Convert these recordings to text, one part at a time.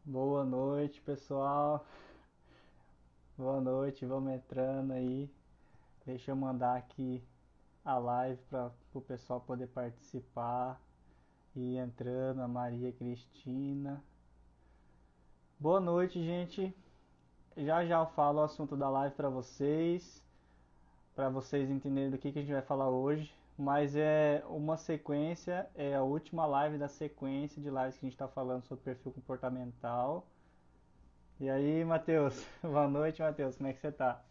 Boa noite, pessoal. Boa noite, vamos entrando aí. Deixa eu mandar aqui a live para o pessoal poder participar e ir entrando. A Maria Cristina. Boa noite, gente. Já já eu falo o assunto da live para vocês entenderem do que a gente vai falar hoje. Mas é uma sequência, é a última live da sequência de lives que a gente está falando sobre perfil comportamental. E aí, Matheus? Boa noite, Matheus. Como é que você tá?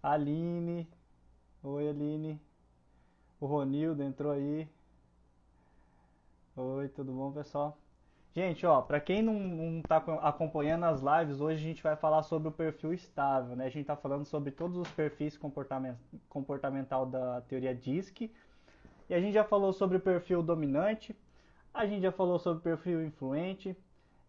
Aline. Oi, Aline. O Ronildo entrou aí. Oi, tudo bom, pessoal? Gente, ó, pra quem não tá acompanhando as lives, hoje a gente vai falar sobre o perfil estável, né? A gente tá falando sobre todos os perfis comportamental da teoria DISC. E a gente já falou sobre o perfil dominante, a gente já falou sobre o perfil influente,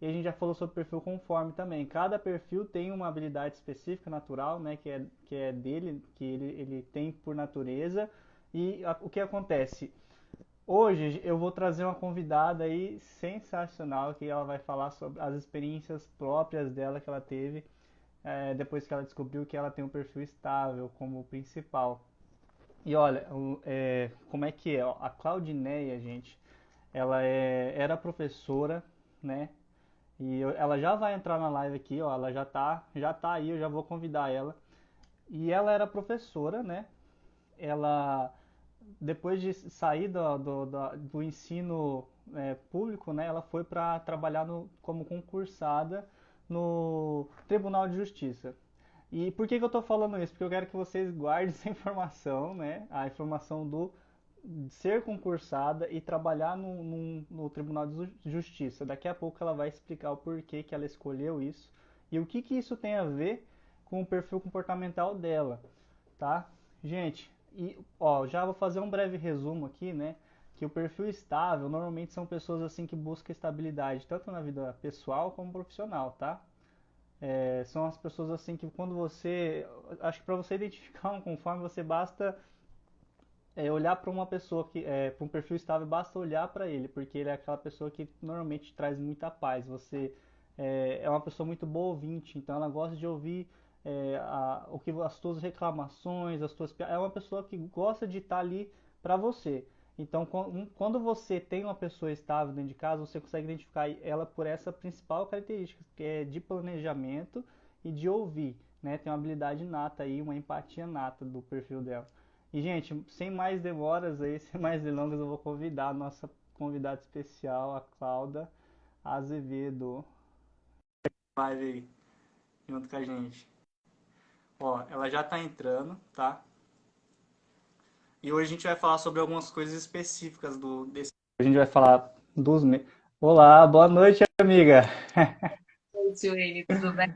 e a gente já falou sobre o perfil conforme também. Cada perfil tem uma habilidade específica, natural, né, que é dele, que ele tem por natureza. E o que acontece? Hoje eu vou trazer uma convidada aí sensacional, que ela vai falar sobre as experiências próprias dela que ela teve depois que ela descobriu que ela tem um perfil estável como principal. E olha, como é que é? Ó, a Claudineia, gente, era professora, né? Ela já vai entrar na live aqui, ó. Ela já tá aí, eu já vou convidar ela. E ela era professora, né? Ela, depois de sair do ensino público, né? Ela foi para trabalhar como concursada no Tribunal de Justiça. E por que eu estou falando isso? Porque eu quero que vocês guardem essa informação, né? A informação do ser concursada e trabalhar no Tribunal de Justiça. Daqui a pouco ela vai explicar o porquê que ela escolheu isso e o que isso tem a ver com o perfil comportamental dela, tá? Gente, e ó, já vou fazer um breve resumo aqui, né? Que o perfil estável normalmente são pessoas assim que buscam estabilidade tanto na vida pessoal como profissional, tá? São as pessoas assim que quando você, acho que para você identificar um conforme você basta olhar para uma pessoa para um perfil estável, basta olhar para ele, porque ele é aquela pessoa que normalmente traz muita paz. Você é uma pessoa muito boa ouvinte, então ela gosta de ouvir as tuas reclamações, é uma pessoa que gosta de estar ali para você. Então, quando você tem uma pessoa estável dentro de casa, você consegue identificar ela por essa principal característica, que é de planejamento e de ouvir, né? Tem uma habilidade nata aí, uma empatia nata do perfil dela. E, gente, sem mais demoras aí, sem mais delongas, eu vou convidar a nossa convidada especial, a Cláudia Azevedo, live aí, junto com a gente. Ó, ela já tá entrando, tá? E hoje a gente vai falar sobre algumas coisas específicas desse. A gente vai falar dos. Olá, boa noite, amiga. Oi, Sueli, tudo bem?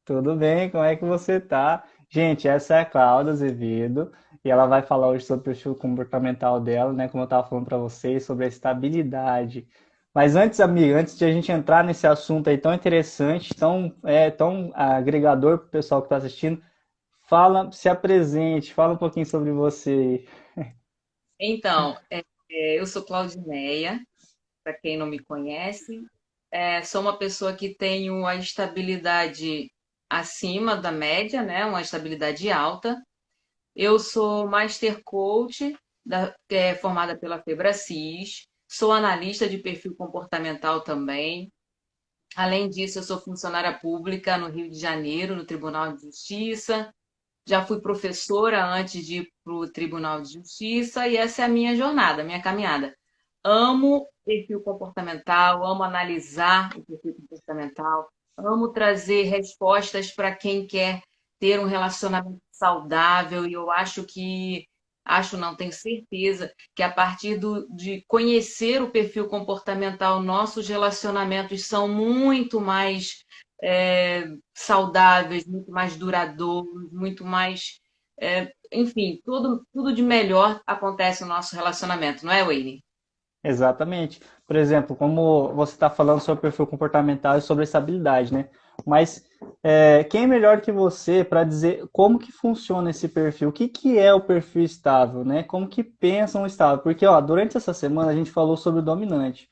Tudo bem? Como é que você tá? Gente, essa é a Cláudia Azevedo e ela vai falar hoje sobre o perfil comportamental dela, né? Como eu estava falando para vocês, sobre a estabilidade. Mas antes, amiga, antes de a gente entrar nesse assunto aí tão interessante, tão agregador para o pessoal que está assistindo, fala, se apresente, fala um pouquinho sobre você. Então, eu sou Claudineia, para quem não me conhece. Sou uma pessoa que tenho a estabilidade acima da média, né? Uma estabilidade alta. Eu sou Master Coach, formada pela Febracis. Sou analista de perfil comportamental também. Além disso, eu sou funcionária pública no Rio de Janeiro, no Tribunal de Justiça. Já fui professora antes de ir para o Tribunal de Justiça e essa é a minha jornada, a minha caminhada. Amo perfil comportamental, amo analisar o perfil comportamental, amo trazer respostas para quem quer ter um relacionamento saudável e eu acho não, tenho certeza que a partir de conhecer o perfil comportamental, nossos relacionamentos são muito mais saudáveis, muito mais duradouros, muito mais. Enfim, tudo de melhor acontece no nosso relacionamento, não é, Wayne? Exatamente. Por exemplo, como você está falando sobre perfil comportamental e sobre estabilidade, né? Mas quem é melhor que você para dizer como que funciona esse perfil? O que que é o perfil estável, né? Como que pensa um estável? Porque, ó, durante essa semana a gente falou sobre o dominante.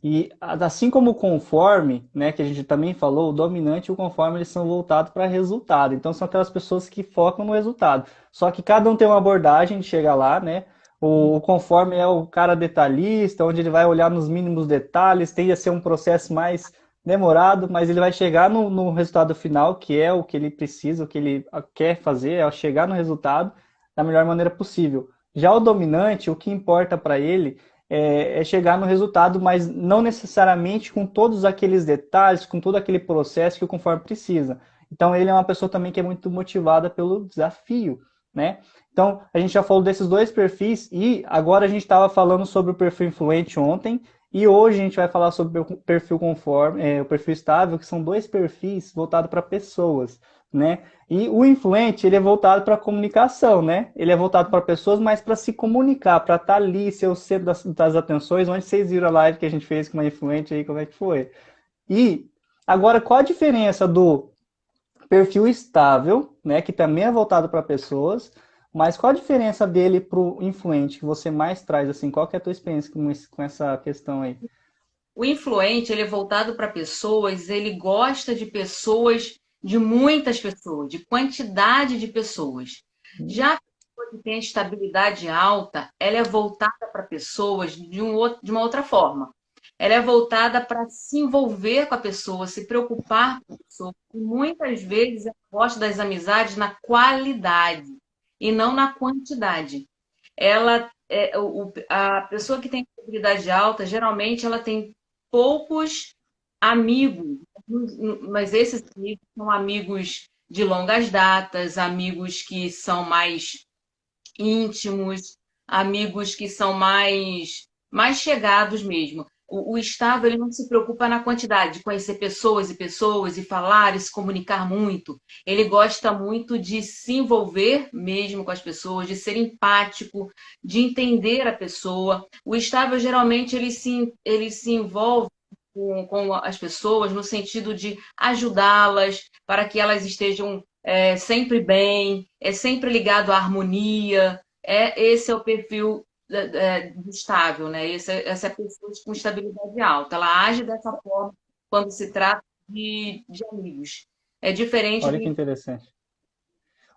E assim como o conforme, né, que a gente também falou, o dominante e o conforme eles são voltados para resultado. Então são aquelas pessoas que focam no resultado. Só que cada um tem uma abordagem de chegar lá, né? O conforme é o cara detalhista, onde ele vai olhar nos mínimos detalhes, tende a ser um processo mais demorado, mas ele vai chegar no resultado final, que é o que ele precisa, o que ele quer fazer, é chegar no resultado da melhor maneira possível. Já o dominante, o que importa para ele é chegar no resultado, mas não necessariamente com todos aqueles detalhes, com todo aquele processo que o conforme precisa. Então ele é uma pessoa também que é muito motivada pelo desafio, né? Então a gente já falou desses dois perfis e agora a gente estava falando sobre o perfil influente ontem e hoje a gente vai falar sobre o perfil conforme, o perfil estável, que são dois perfis voltados para pessoas, né? E o influente, ele é voltado para a comunicação, né? Ele é voltado para pessoas, mas para se comunicar, para estar ali, ser o centro das atenções, onde vocês viram a live que a gente fez com uma influente aí, como é que foi? E agora, qual a diferença do perfil estável, né, que também é voltado para pessoas, mas qual a diferença dele para o influente que você mais traz, assim, qual que é a tua experiência com essa questão aí? O influente, ele é voltado para pessoas, ele gosta de pessoas, de muitas pessoas, de quantidade de pessoas. Já a pessoa que tem estabilidade alta, ela é voltada para pessoas de uma outra forma. Ela é voltada para se envolver com a pessoa, se preocupar com a pessoa. E muitas vezes ela gosta das amizades na qualidade e não na quantidade. A pessoa que tem estabilidade alta, geralmente ela tem poucos amigos, mas esses amigos são amigos de longas datas, amigos que são mais íntimos, amigos que são mais chegados mesmo. O estável ele não se preocupa na quantidade de conhecer pessoas e pessoas e falar e se comunicar muito. Ele gosta muito de se envolver mesmo com as pessoas, de ser empático, de entender a pessoa. O estável geralmente ele se envolve com as pessoas no sentido de ajudá-las para que elas estejam sempre bem, é sempre ligado à harmonia. Esse é o perfil estável, né? Essa é a pessoa com estabilidade alta. Ela age dessa forma quando se trata de amigos. É diferente Olha do que interessante.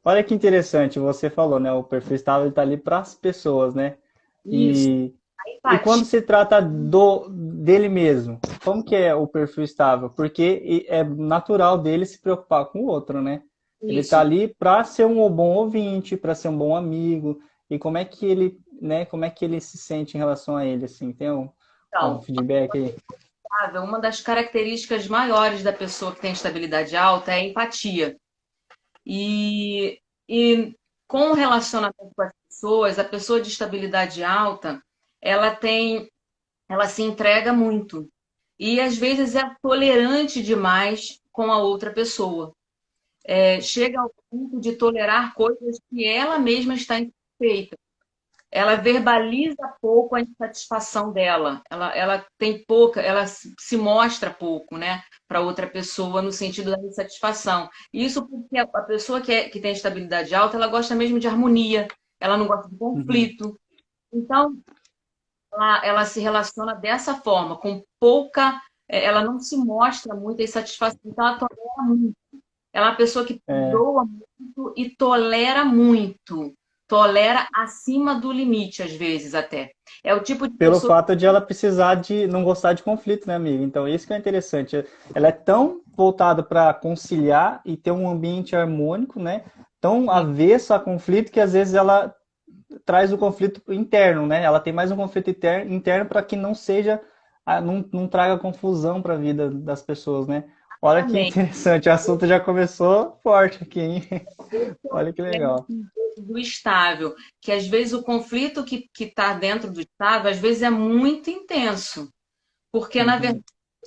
Olha que interessante, você falou, né? O perfil estável está ali para as pessoas, né? isso, E empatia. quando se trata dele mesmo, como que é o perfil estável? Porque é natural dele se preocupar com o outro, né? Ele está Isso. ali para ser um bom ouvinte, para ser um bom amigo. E como é que ele, né? Como é que ele se sente em relação a ele, assim? Tem um Então, feedback aí? uma das características maiores da pessoa que tem estabilidade alta é a empatia. E com o relacionamento com as pessoas, a pessoa de estabilidade alta, ela tem, ela se entrega muito. E às vezes é tolerante demais com a outra pessoa. Chega ao ponto de tolerar coisas que ela mesma está insatisfeita. Ela verbaliza pouco a insatisfação dela. Ela tem pouca, ela se mostra pouco, né, para outra pessoa no sentido da insatisfação. Isso porque a pessoa que tem estabilidade alta, ela gosta mesmo de harmonia, ela não gosta de Uhum. conflito. Então, ela se relaciona dessa forma, com pouca, ela não se mostra muito insatisfação, então ela tolera muito. Ela é uma pessoa que É, perdoa muito e tolera muito. Tolera acima do limite, às vezes, até. É o tipo de pelo pessoa. fato de ela precisar de não gostar de conflito, né, amiga? Então, isso que é interessante. Ela é tão voltada para conciliar e ter um ambiente harmônico, né? Tão Que, avessa a conflito que às vezes ela traz o conflito interno, né? Ela tem mais um conflito interno para que não seja, não traga confusão para a vida das pessoas, né? Olha que exatamente. interessante, o assunto já começou forte aqui, hein? Esse é o Olha que problema legal. do estável, que às vezes o conflito que está dentro do estável, às vezes é muito intenso, porque na verdade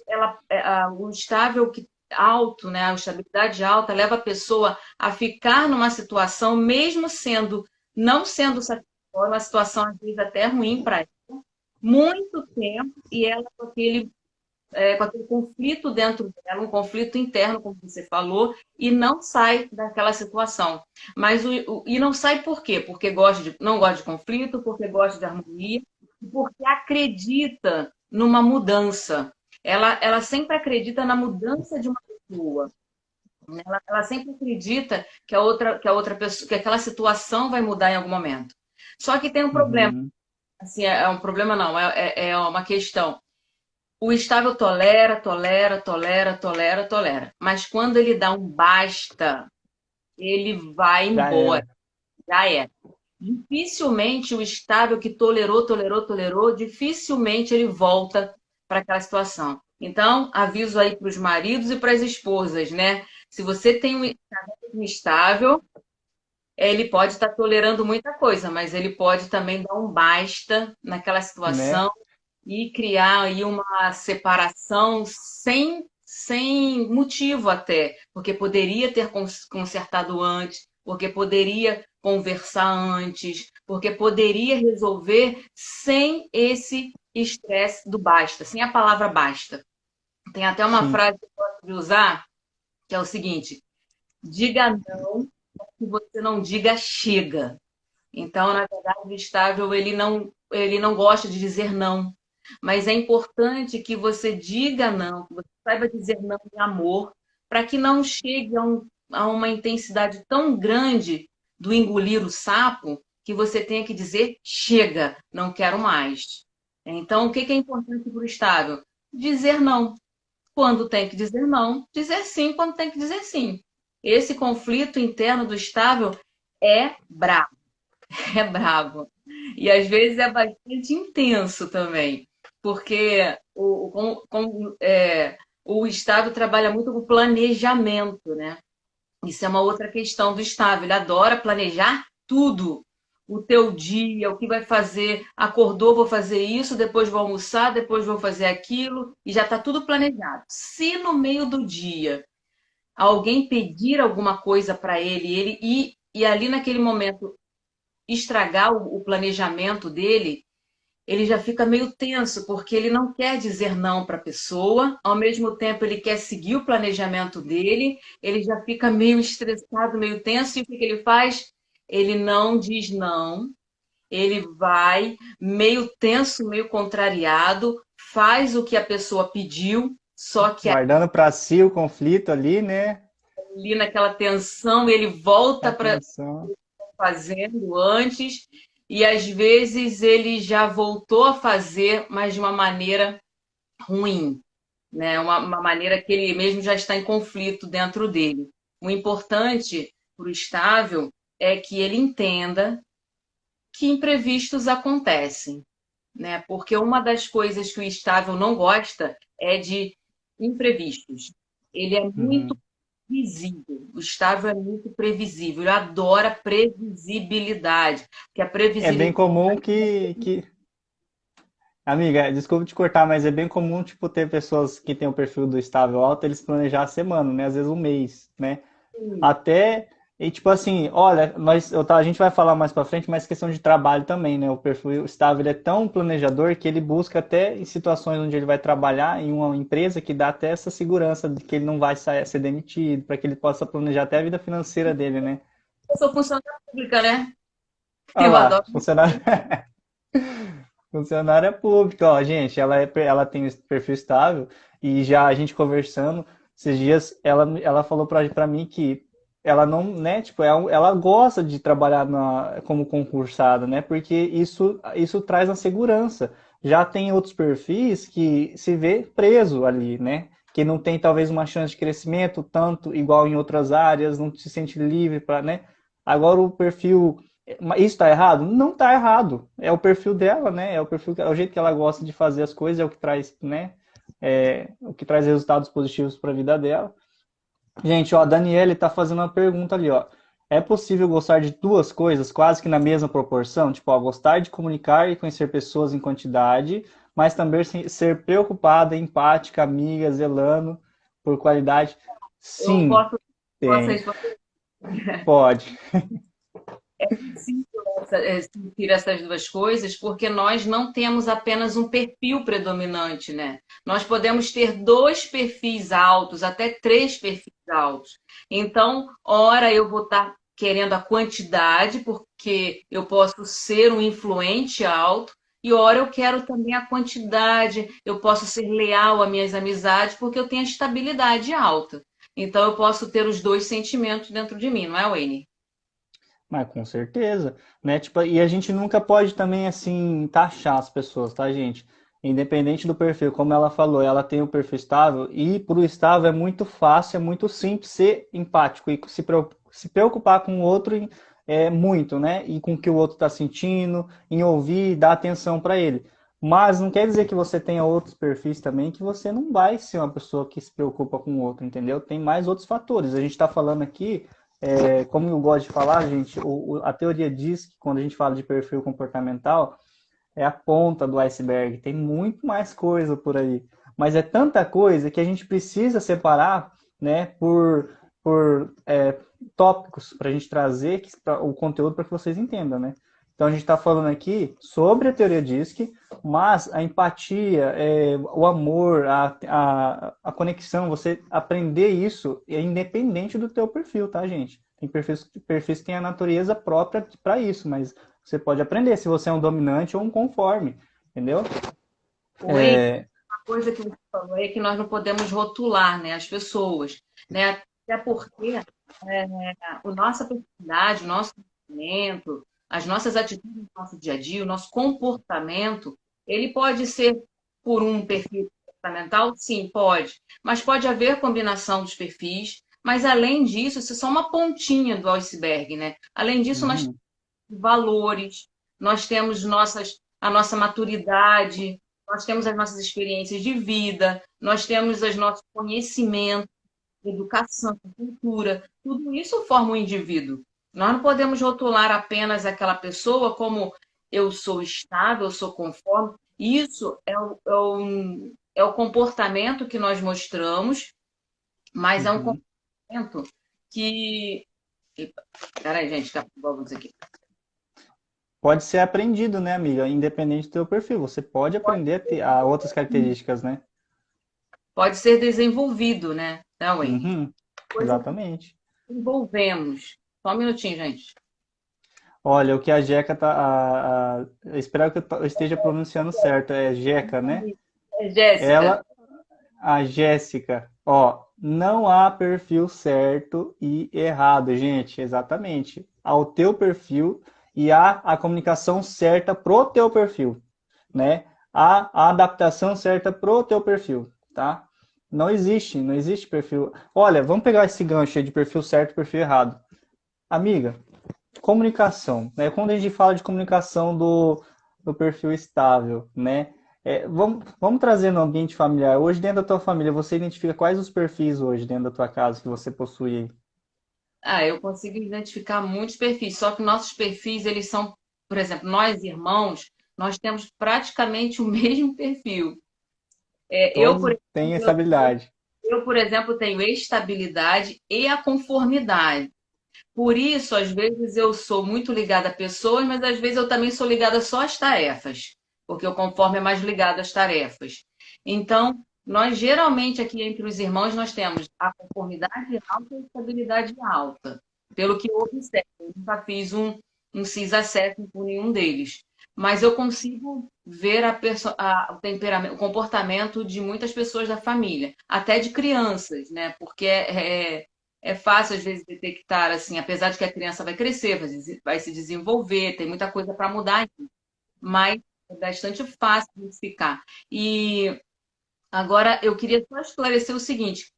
Uhum, o estável alto, né, a estabilidade alta leva a pessoa a ficar numa situação, mesmo não sendo satisfatória, uma situação às vezes até ruim para ela, muito tempo, e ela com aquele conflito dentro dela, um conflito interno, como você falou, e não sai daquela situação. E não sai por quê? Porque não gosta de conflito, porque gosta de harmonia, porque acredita numa mudança. Ela sempre acredita na mudança de uma pessoa. Né? Ela sempre acredita que a outra pessoa, que aquela situação vai mudar em algum momento. Só que tem um problema. Uhum. Assim, é um problema não, é uma questão. O estável tolera, tolera, tolera, tolera, tolera. Mas quando ele dá um basta, ele vai Já embora. era. Já é. Dificilmente o estável que tolerou, tolerou, tolerou, dificilmente ele volta para aquela situação. Então, aviso aí para os maridos e para as esposas, né? Se você tem um estável, ele pode estar tolerando muita coisa, mas ele pode também dar um basta naquela Né? situação e criar aí uma separação sem motivo até, porque poderia ter consertado antes, porque poderia conversar antes, porque poderia resolver sem esse estresse do basta, sem a palavra basta. Tem até uma Sim. frase que eu gosto de usar, que é o seguinte: diga não, que você não diga chega. Então, na verdade, o estável ele não gosta de dizer não, mas é importante que você diga não, que você saiba dizer não em amor, para que não chegue a uma intensidade tão grande do engolir o sapo que você tenha que dizer chega, não quero mais. Então, o que é importante para o estável? Dizer não. Quando tem que dizer não, dizer sim quando tem que dizer sim. Esse conflito interno do estável é brabo. É bravo. E às vezes é bastante intenso também, porque o Estado trabalha muito com planejamento, né? Isso é uma outra questão do Estado. Ele adora planejar tudo. O teu dia, o que vai fazer, acordou, vou fazer isso, depois vou almoçar, depois vou fazer aquilo, e já está tudo planejado. Se no meio do dia alguém pedir alguma coisa para e ali naquele momento estragar o planejamento dele, ele já fica meio tenso, porque ele não quer dizer não para a pessoa, ao mesmo tempo ele quer seguir o planejamento dele, ele já fica meio estressado, meio tenso, e o que que ele faz? Ele não diz não, ele vai meio tenso, meio contrariado, faz o que a pessoa pediu, só que Guardando para si o conflito ali, né? ali naquela tensão ele volta para Atenção. fazendo antes, e às vezes ele já voltou a fazer, mas de uma maneira ruim, né? Uma maneira que ele mesmo já está em conflito dentro dele. O importante para o estável é que ele entenda que imprevistos acontecem, né? Porque uma das coisas que o estável não gosta é de imprevistos. Ele é muito Uhum. previsível. O estável é muito previsível. Ele adora previsibilidade. Porque a É bem previsibilidade. comum que... Amiga, desculpa te cortar, mas é bem comum, tipo, ter pessoas que têm o perfil do estável alto, eles planejar a semana, né? Às vezes um mês, né? Até, e tipo assim, olha, a gente vai falar mais pra frente, mas questão de trabalho também, né? O perfil estável ele é tão planejador que ele busca até em situações onde ele vai trabalhar em uma empresa que dá até essa segurança de que ele não vai ser demitido, para que ele possa planejar até a vida financeira dele, né? Eu sou funcionária pública, né? Olha Eu lá, adoro. funcionário, funcionária pública, ó, gente, ela tem esse perfil estável e já a gente conversando esses dias, ela falou pra mim que ela não, né, tipo, ela gosta de trabalhar como concursada, né, porque isso traz a segurança. Já tem outros perfis que se vê preso ali, né, que não tem talvez uma chance de crescimento tanto igual em outras áreas, não se sente livre para, né. Agora o perfil isso está errado? Não está errado. É o perfil dela, né? É o jeito que ela gosta de fazer as coisas, é o que traz, né? O que traz resultados positivos para a vida dela. Gente, ó, a Daniele está fazendo uma pergunta ali, ó. É possível gostar de duas coisas quase que na mesma proporção? Tipo, ó, gostar de comunicar e conhecer pessoas em quantidade, mas também ser preocupada, empática, amiga, zelando por qualidade? Eu Sim, posso tem. responder. Pode. Sim, sentir essas duas coisas, porque nós não temos apenas um perfil predominante, né? Nós podemos ter dois perfis altos, até três perfis altos. Então, ora eu vou estar querendo a quantidade, porque eu posso ser um influente alto, e ora eu quero também a quantidade, eu posso ser leal às minhas amizades, porque eu tenho a estabilidade alta. Então eu posso ter os dois sentimentos dentro de mim, não é, Wayne? Mas com certeza, né? Tipo, e a gente nunca pode também assim taxar as pessoas, tá, gente? Independente do perfil, como ela falou, ela tem o perfil estável e pro estável é muito fácil, é muito simples ser empático e se preocupar com o outro é muito, né? E com o que o outro está sentindo, em ouvir, e dar atenção para ele. Mas não quer dizer que você tenha outros perfis também que você não vai ser uma pessoa que se preocupa com o outro, entendeu? Tem mais outros fatores. A gente está falando aqui como eu gosto de falar, gente, a teoria diz que quando a gente fala de perfil comportamental, é a ponta do iceberg. Tem muito mais coisa por aí. Mas é tanta coisa que a gente precisa separar, né, por tópicos para a gente trazer o conteúdo para que vocês entendam, né? Então a gente está falando aqui sobre a teoria DISC, mas a empatia, o amor, a conexão, você aprender isso é independente do teu perfil, tá, gente? Tem perfis que têm a natureza própria para isso, mas você pode aprender se você é um dominante ou um conforme, entendeu? Wayne, uma coisa que você falou é que nós não podemos rotular, né, as pessoas, né? Até porque a nossa personalidade, o nosso comportamento, as nossas atitudes no nosso dia a dia, o nosso comportamento, ele pode ser por um perfil comportamental? Sim, pode. Mas pode haver combinação dos perfis. Mas, além disso, isso é só uma pontinha do iceberg, né? Além disso, nós Uhum, temos valores, nós temos a nossa maturidade, nós temos as nossas experiências de vida, nós temos os nossos conhecimentos, educação, cultura, tudo isso forma um indivíduo. Nós não podemos rotular apenas aquela pessoa como eu sou estável, eu sou conforme. Isso é o comportamento que nós mostramos, mas é um uhum. comportamento que. Peraí, gente, tá com aqui. Pode ser aprendido, né, amiga? Independente do teu perfil. Você pode aprender a outras características, né? Pode ser desenvolvido, né? Tá, Wayne? Uhum, Coisa que exatamente. desenvolvemos. Só um minutinho, gente. Olha, o que a Jeca tá. Espero que eu esteja pronunciando certo. É Jeca, né? É, Jéssica. Ela, a Jéssica. Ó, não há perfil certo e errado, gente. Exatamente. Há o teu perfil e há a comunicação certa pro teu perfil, né? Há a adaptação certa pro teu perfil, tá? Não existe perfil. Olha, vamos pegar esse gancho aí de perfil certo e perfil errado. Amiga, comunicação, né? Quando a gente fala de comunicação do perfil estável, né? Vamos trazer no ambiente familiar. Hoje, dentro da tua família, você identifica quais os perfis hoje dentro da tua casa que você possui aí? Ah, eu consigo identificar muitos perfis, só que nossos perfis, eles são, por exemplo, nós irmãos, nós temos praticamente o mesmo perfil. É, Todos têm essa habilidade. por exemplo, tenho estabilidade e a conformidade. Por isso, às vezes, eu sou muito ligada a pessoas, mas às vezes eu também sou ligada só às tarefas, porque o conforme é mais ligado às tarefas. Então, nós geralmente aqui entre os irmãos, nós temos a conformidade alta e a estabilidade alta, pelo que eu observo. Eu nunca fiz um CIS-assessment com nenhum deles, mas eu consigo ver o temperamento, o comportamento de muitas pessoas da família, até de crianças, né? Porque é fácil, às vezes, detectar, assim, apesar de que a criança vai crescer, vai se desenvolver, tem muita coisa para mudar, mas é bastante fácil identificar. E agora eu queria só esclarecer o seguinte: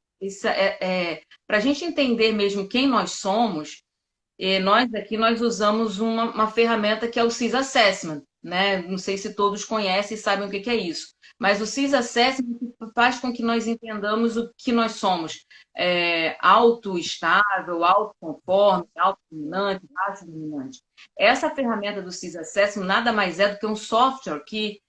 para a gente entender mesmo quem nós somos, nós aqui nós usamos uma ferramenta que é o CIS Assessment, né? Não sei se todos conhecem e sabem o que é isso. Mas o CIS Assessment faz com que nós entendamos o que nós somos. Autoestável, autoconforme, autodominante, baixo dominante. Essa ferramenta do CIS Assessment nada mais é do que um software que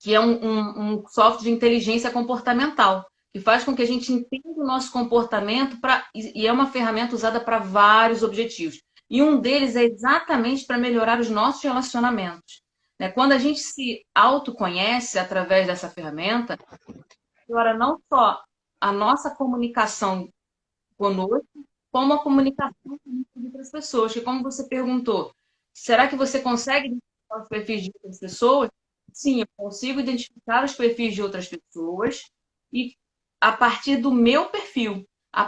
que é um software de inteligência comportamental, que faz com que a gente entenda o nosso comportamento e é uma ferramenta usada para vários objetivos. E um deles é exatamente para melhorar os nossos relacionamentos. Né? Quando a gente se autoconhece através dessa ferramenta, melhora não só a nossa comunicação conosco, como a comunicação com outras pessoas. Que como você perguntou, será que você consegue identificar os perfis de outras pessoas? Sim, eu consigo identificar os perfis de outras pessoas e a partir do meu perfil, a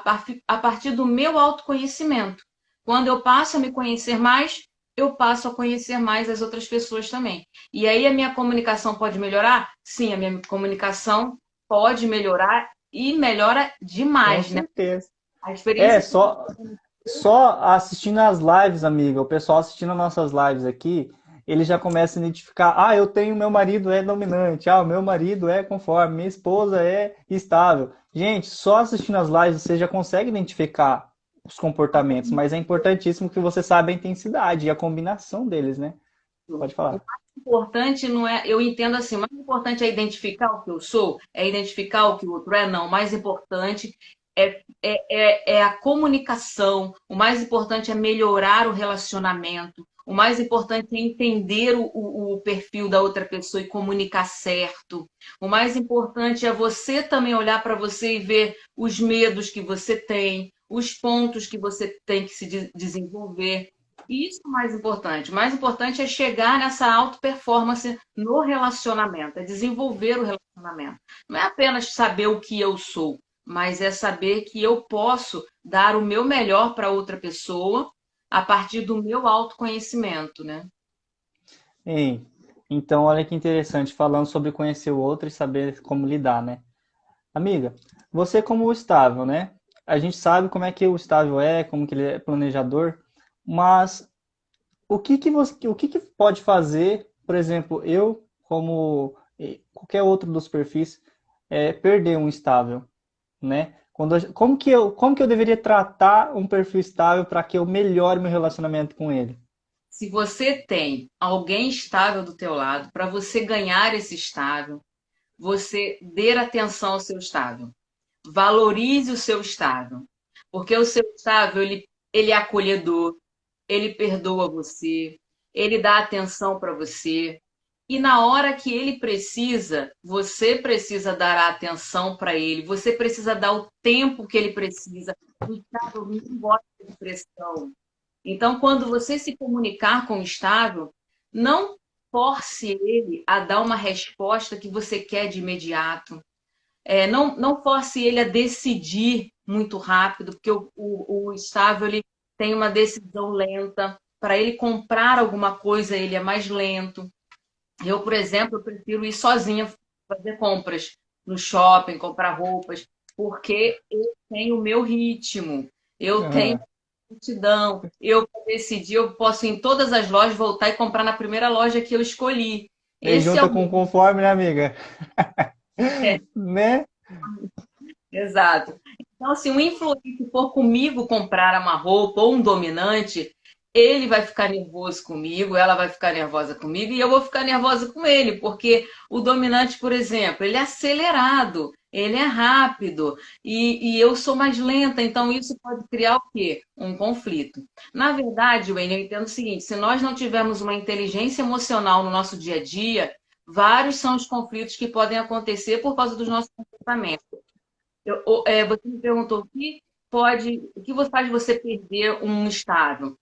partir do meu autoconhecimento. Quando eu passo a me conhecer mais, eu passo a conhecer mais as outras pessoas também. E aí a minha comunicação pode melhorar? Sim, a minha comunicação pode melhorar e melhora Com demais, né? certeza. A É, experiência. só assistindo as lives, amiga, o pessoal assistindo as nossas lives aqui, ele já começa a identificar, ah, eu tenho, meu marido é dominante, ah, o meu marido é conforme, minha esposa é estável. Gente, só assistindo as lives você já consegue identificar os comportamentos, mas é importantíssimo que você saiba a intensidade e a combinação deles, né? Pode O falar. mais importante não é, eu entendo assim, o mais importante é identificar o que eu sou, é identificar o que o outro é, não. O mais importante é a comunicação, o mais importante é melhorar o relacionamento, o mais importante é entender o perfil da outra pessoa e comunicar certo. O mais importante é você também olhar para você e ver os medos que você tem, os pontos que você tem que se desenvolver. Isso é o mais importante. O mais importante é chegar nessa alta performance no relacionamento, é desenvolver o relacionamento. Não é apenas saber o que eu sou, mas é saber que eu posso dar o meu melhor para outra pessoa a partir do meu autoconhecimento, né? Ei, então olha que interessante, falando sobre conhecer o outro e saber como lidar, né? Amiga, você como o estável, né? A gente sabe como é que o estável é, como que ele é planejador, mas o que que pode fazer, por exemplo, eu como qualquer outro dos perfis, perder um estável, né? Como que eu deveria tratar um perfil estável para que eu melhore meu relacionamento com ele? Se você tem alguém estável do teu lado, para você ganhar esse estável, você dê atenção ao seu estável. Valorize o seu estável. Porque o seu estável, ele é acolhedor, ele perdoa você, ele dá atenção para você. E na hora que ele precisa, você precisa dar a atenção para ele, você precisa dar o tempo que ele precisa. O estável não gosta de pressão. Então, quando você se comunicar com o estável, não force ele a dar uma resposta que você quer de imediato. Não force ele a decidir muito rápido, porque o estável ele tem uma decisão lenta. Para ele comprar alguma coisa, ele é mais lento. Eu, por exemplo, eu prefiro ir sozinha fazer compras no shopping, comprar roupas, porque eu tenho o meu ritmo, eu tenho Ah, multidão, eu decidir, eu posso ir em todas as lojas, voltar e comprar na primeira loja que eu escolhi. e Esse é junta o com meu. conforme, né, amiga? É, Né? exato. Então, se um influente for comigo comprar uma roupa ou um dominante, ele vai ficar nervoso comigo, ela vai ficar nervosa comigo e eu vou ficar nervosa com ele, porque o dominante, por exemplo, ele é acelerado, ele é rápido e eu sou mais lenta, então isso pode criar o quê? Um conflito. Na verdade, Wayne, eu entendo o seguinte: se nós não tivermos uma inteligência emocional no nosso dia a dia, vários são os conflitos que podem acontecer por causa dos nossos comportamentos. Você me perguntou o que faz você perder um estável?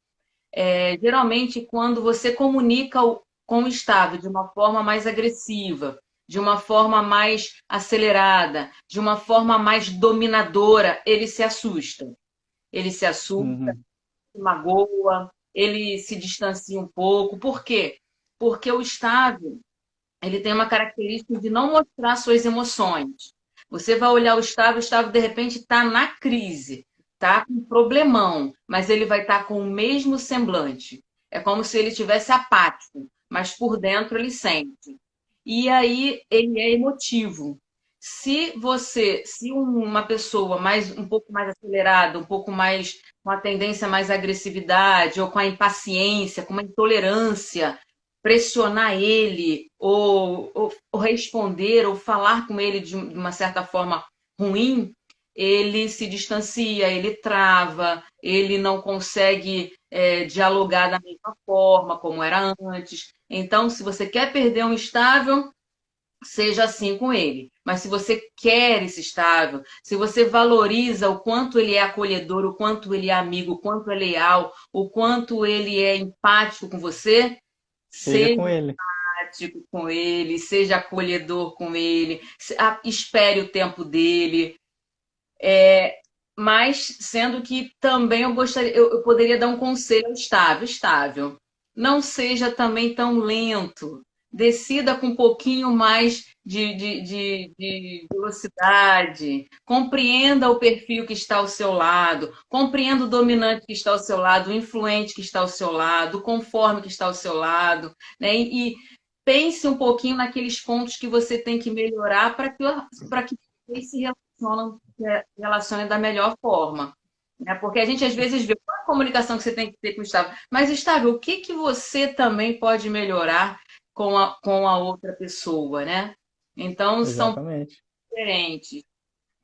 Geralmente, quando você comunica com o estável de uma forma mais agressiva, de uma forma mais acelerada, de uma forma mais dominadora, ele se assusta. Ele se assusta, Uhum. se magoa, ele se distancia um pouco. Por quê? Porque o estável ele tem uma característica de não mostrar suas emoções. Você vai olhar o estável de repente está na crise, está com um problemão, mas ele vai estar com o mesmo semblante. É como se ele tivesse apático, mas por dentro ele sente. E aí ele é emotivo. Se uma pessoa um pouco mais acelerada, um pouco mais com a tendência mais à agressividade, ou com a impaciência, com uma intolerância, pressionar ele, ou responder, ou falar com ele de uma certa forma ruim, ele se distancia, ele trava, ele não consegue dialogar da mesma forma como era antes. Então, se você quer perder um estável, seja assim com ele. Mas se você quer esse estável, se você valoriza o quanto ele é acolhedor, o quanto ele é amigo, o quanto é leal, o quanto ele é empático com você, Seja seja com ele. empático com ele, seja acolhedor com ele, espere o tempo dele. Mas sendo que também eu poderia dar um conselho estável, estável. Não seja também tão lento. Decida com um pouquinho mais de velocidade. Compreenda o perfil que está ao seu lado. Compreenda o dominante que está ao seu lado, o influente que está ao seu lado, o conforme que está ao seu lado. Né? E pense um pouquinho naqueles pontos que você tem que melhorar para que vocês se relacionem da melhor forma. Né? Porque a gente às vezes vê qual a comunicação que você tem que ter com o Estávio. Mas, Estávio, o que que você também pode melhorar com a outra pessoa, né? Então, são Exatamente. diferentes.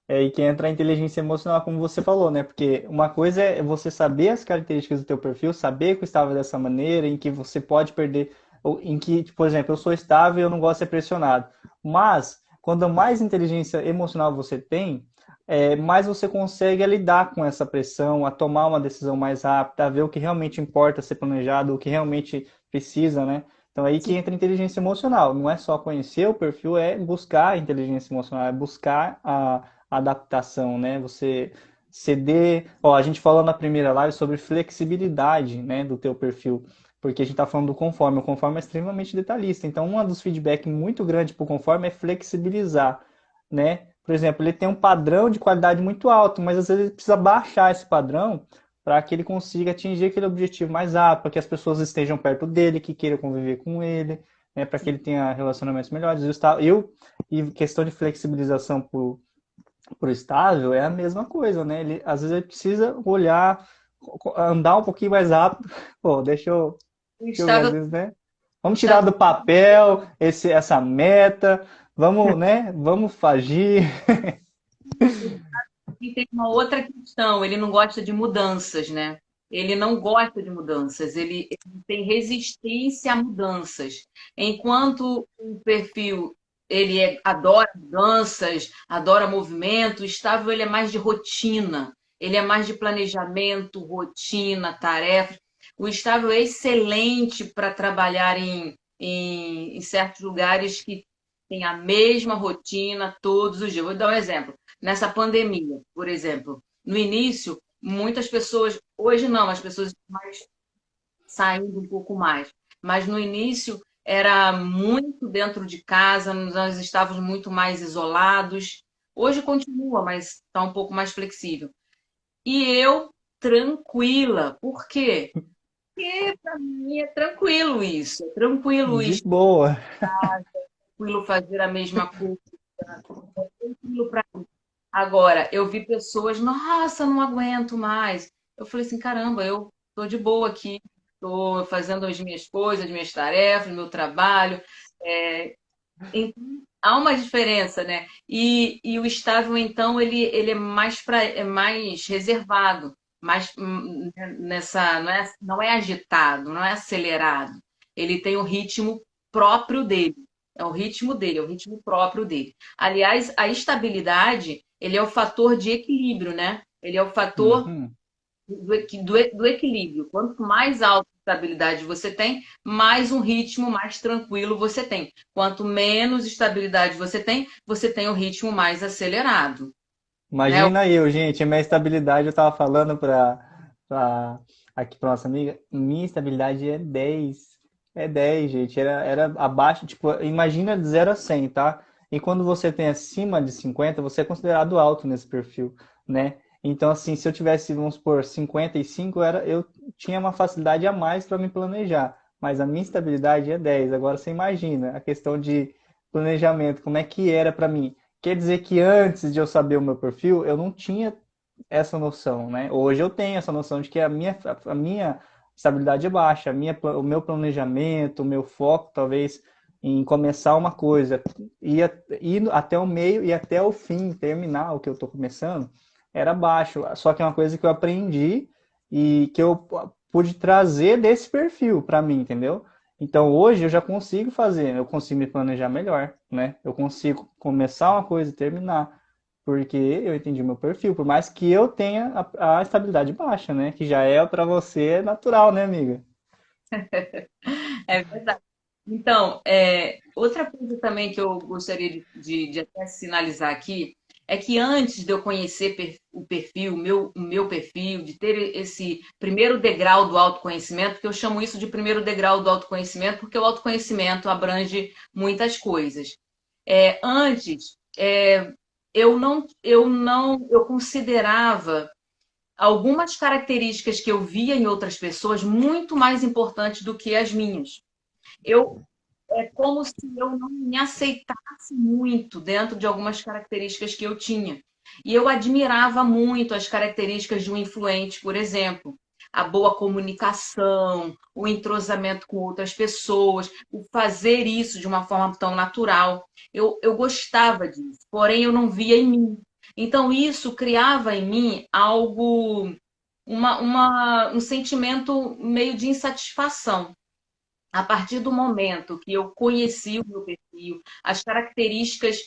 É aí que entra a inteligência emocional, como você falou, né? Porque uma coisa é você saber as características do teu perfil, saber que estava dessa maneira, em que você pode perder, ou em que, tipo, por exemplo, eu sou estável e eu não gosto de ser pressionado. Mas, quando mais inteligência emocional você tem, mais você consegue lidar com essa pressão, a tomar uma decisão mais rápida, a ver o que realmente importa ser planejado, o que realmente precisa, né? Então aí que Sim, entra a inteligência emocional. Não é só conhecer o perfil, é buscar a inteligência emocional, é buscar a adaptação, né? Você ceder. Ó, a gente falou na primeira live sobre flexibilidade, né, do teu perfil, porque a gente está falando do conforme. O conforme é extremamente detalhista. Então, um dos feedbacks muito grande para o conforme é flexibilizar, né? Por exemplo, ele tem um padrão de qualidade muito alto, mas às vezes ele precisa baixar esse padrão para que ele consiga atingir aquele objetivo mais rápido, para que as pessoas estejam perto dele, que queiram conviver com ele, né, para que ele tenha relacionamentos melhores. E questão de flexibilização pro estável é a mesma coisa, né? Ele, às vezes ele precisa olhar, andar um pouquinho mais rápido. Pô, o deixa eu ver, às Estávio, vezes, né? Vamos tirar Estávio do papel essa meta, vamos, né? Vamos agir. tem uma outra questão, ele não gosta de mudanças, né? Ele não gosta de mudanças, ele tem resistência a mudanças. Enquanto o perfil adora mudanças, adora movimento, o estável ele é mais de rotina, ele é mais de planejamento, rotina, tarefas. O estável é excelente para trabalhar em certos lugares que tem a mesma rotina todos os dias. Vou dar um exemplo. Nessa pandemia, por exemplo, no início, muitas pessoas, hoje não, as pessoas estão mais saindo um pouco mais, mas no início era muito dentro de casa, nós estávamos muito mais isolados. Hoje continua, mas está um pouco mais flexível. E eu tranquila, por quê? Porque para mim é tranquilo isso, é tranquilo De isso, boa. tranquilo fazer a mesma coisa, é tranquilo para agora, eu vi pessoas, nossa, não aguento mais. Eu falei assim, caramba, eu tô de boa aqui, tô fazendo as minhas coisas, as minhas tarefas, meu trabalho. É, então, há uma diferença, né? E o estável, então, ele é mais reservado, mais nessa, não é agitado, não é acelerado. Ele tem o ritmo próprio dele. É o ritmo dele, é o ritmo próprio dele. Aliás, a estabilidade, ele é o fator de equilíbrio, né? Ele é o fator Uhum. do equilíbrio. Quanto mais alta estabilidade você tem, mais um ritmo mais tranquilo você tem. Quanto menos estabilidade você tem o ritmo mais acelerado, né? Imagina eu, gente, a minha estabilidade, eu tava falando pra, aqui pra nossa amiga, minha estabilidade é 10. É 10, gente. Era abaixo, tipo, imagina de 0 a 100, tá? E quando você tem acima de 50, você é considerado alto nesse perfil, né? Então, assim, se eu tivesse, vamos supor, 55, eu tinha uma facilidade a mais para me planejar. Mas a minha estabilidade é 10. Agora você imagina a questão de planejamento, como é que era para mim? Quer dizer que antes de eu saber o meu perfil, eu não tinha essa noção, né? Hoje eu tenho essa noção de que a minha estabilidade é baixa, o meu planejamento, o meu foco, talvez, em começar uma coisa, ir até o meio e até o fim, terminar o que eu estou começando, era baixo. Só que é uma coisa que eu aprendi e que eu pude trazer desse perfil para mim, entendeu? Então hoje eu já consigo fazer, eu consigo me planejar melhor, né? Eu consigo começar uma coisa e terminar, porque eu entendi o meu perfil, por mais que eu tenha a estabilidade baixa, né? Que já é para você natural, né, amiga? É verdade. Então, outra coisa também que eu gostaria de até sinalizar aqui é que antes de eu conhecer o perfil, o meu perfil, de ter esse primeiro degrau do autoconhecimento, que eu chamo isso de primeiro degrau do autoconhecimento, porque o autoconhecimento abrange muitas coisas. Antes, eu considerava algumas características que eu via em outras pessoas muito mais importantes do que as minhas. Eu É como se eu não me aceitasse muito dentro de algumas características que eu tinha. E eu admirava muito as características de um influente, por exemplo, a boa comunicação, o entrosamento com outras pessoas, o fazer isso de uma forma tão natural. Eu gostava disso, porém eu não via em mim. Então isso criava em mim algo, um sentimento meio de insatisfação. A partir do momento que eu conheci o meu perfil, as características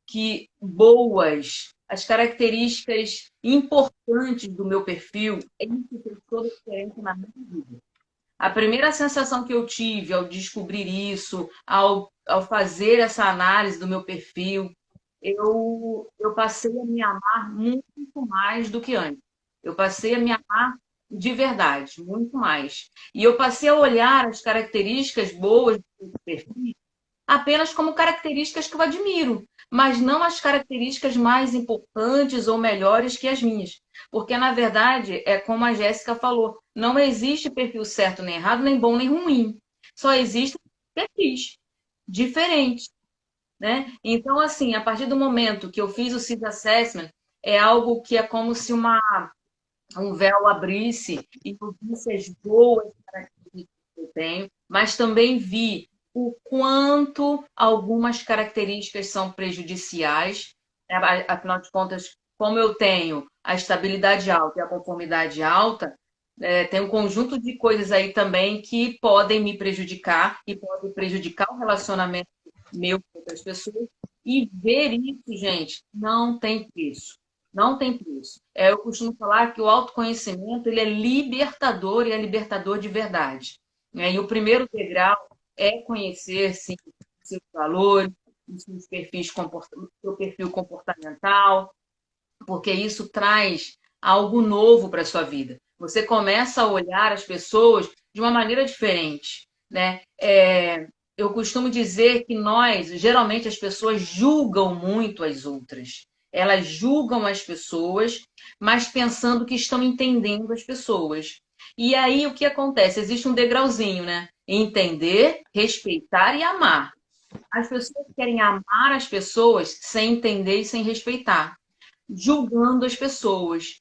que boas, as características importantes do meu perfil, isso fez toda a diferença na minha vida. A primeira sensação que eu tive ao descobrir isso, ao fazer essa análise do meu perfil, eu passei a me amar muito mais do que antes. Eu passei a me amar de verdade, muito mais. E eu passei a olhar as características boas do perfil apenas como características que eu admiro, mas não as características mais importantes ou melhores que as minhas. Porque, na verdade, é como a Jéssica falou, não existe perfil certo nem errado, nem bom nem ruim. Só existem perfis diferentes, né? Então, assim, a partir do momento que eu fiz o CIS Assessment, é algo que é como se um véu abrisse e eu visse as boas características que eu tenho, mas também vi o quanto algumas características são prejudiciais. Afinal de contas, como eu tenho a estabilidade alta e a conformidade alta, tem um conjunto de coisas aí também que podem me prejudicar e podem prejudicar o relacionamento meu com outras pessoas. E ver isso, gente, não tem preço. Não tem preço. Eu costumo falar que o autoconhecimento ele é libertador e é libertador de verdade, né? E o primeiro degrau é conhecer, sim, seus valores, os seus o seu perfil comportamental, porque isso traz algo novo para a sua vida. Você começa a olhar as pessoas de uma maneira diferente, né? Eu costumo dizer que nós, geralmente, as pessoas julgam muito as outras. Elas julgam as pessoas, mas pensando que estão entendendo as pessoas. E aí o que acontece? Existe um degrauzinho, né? Entender, respeitar e amar. As pessoas querem amar as pessoas sem entender e sem respeitar, julgando as pessoas.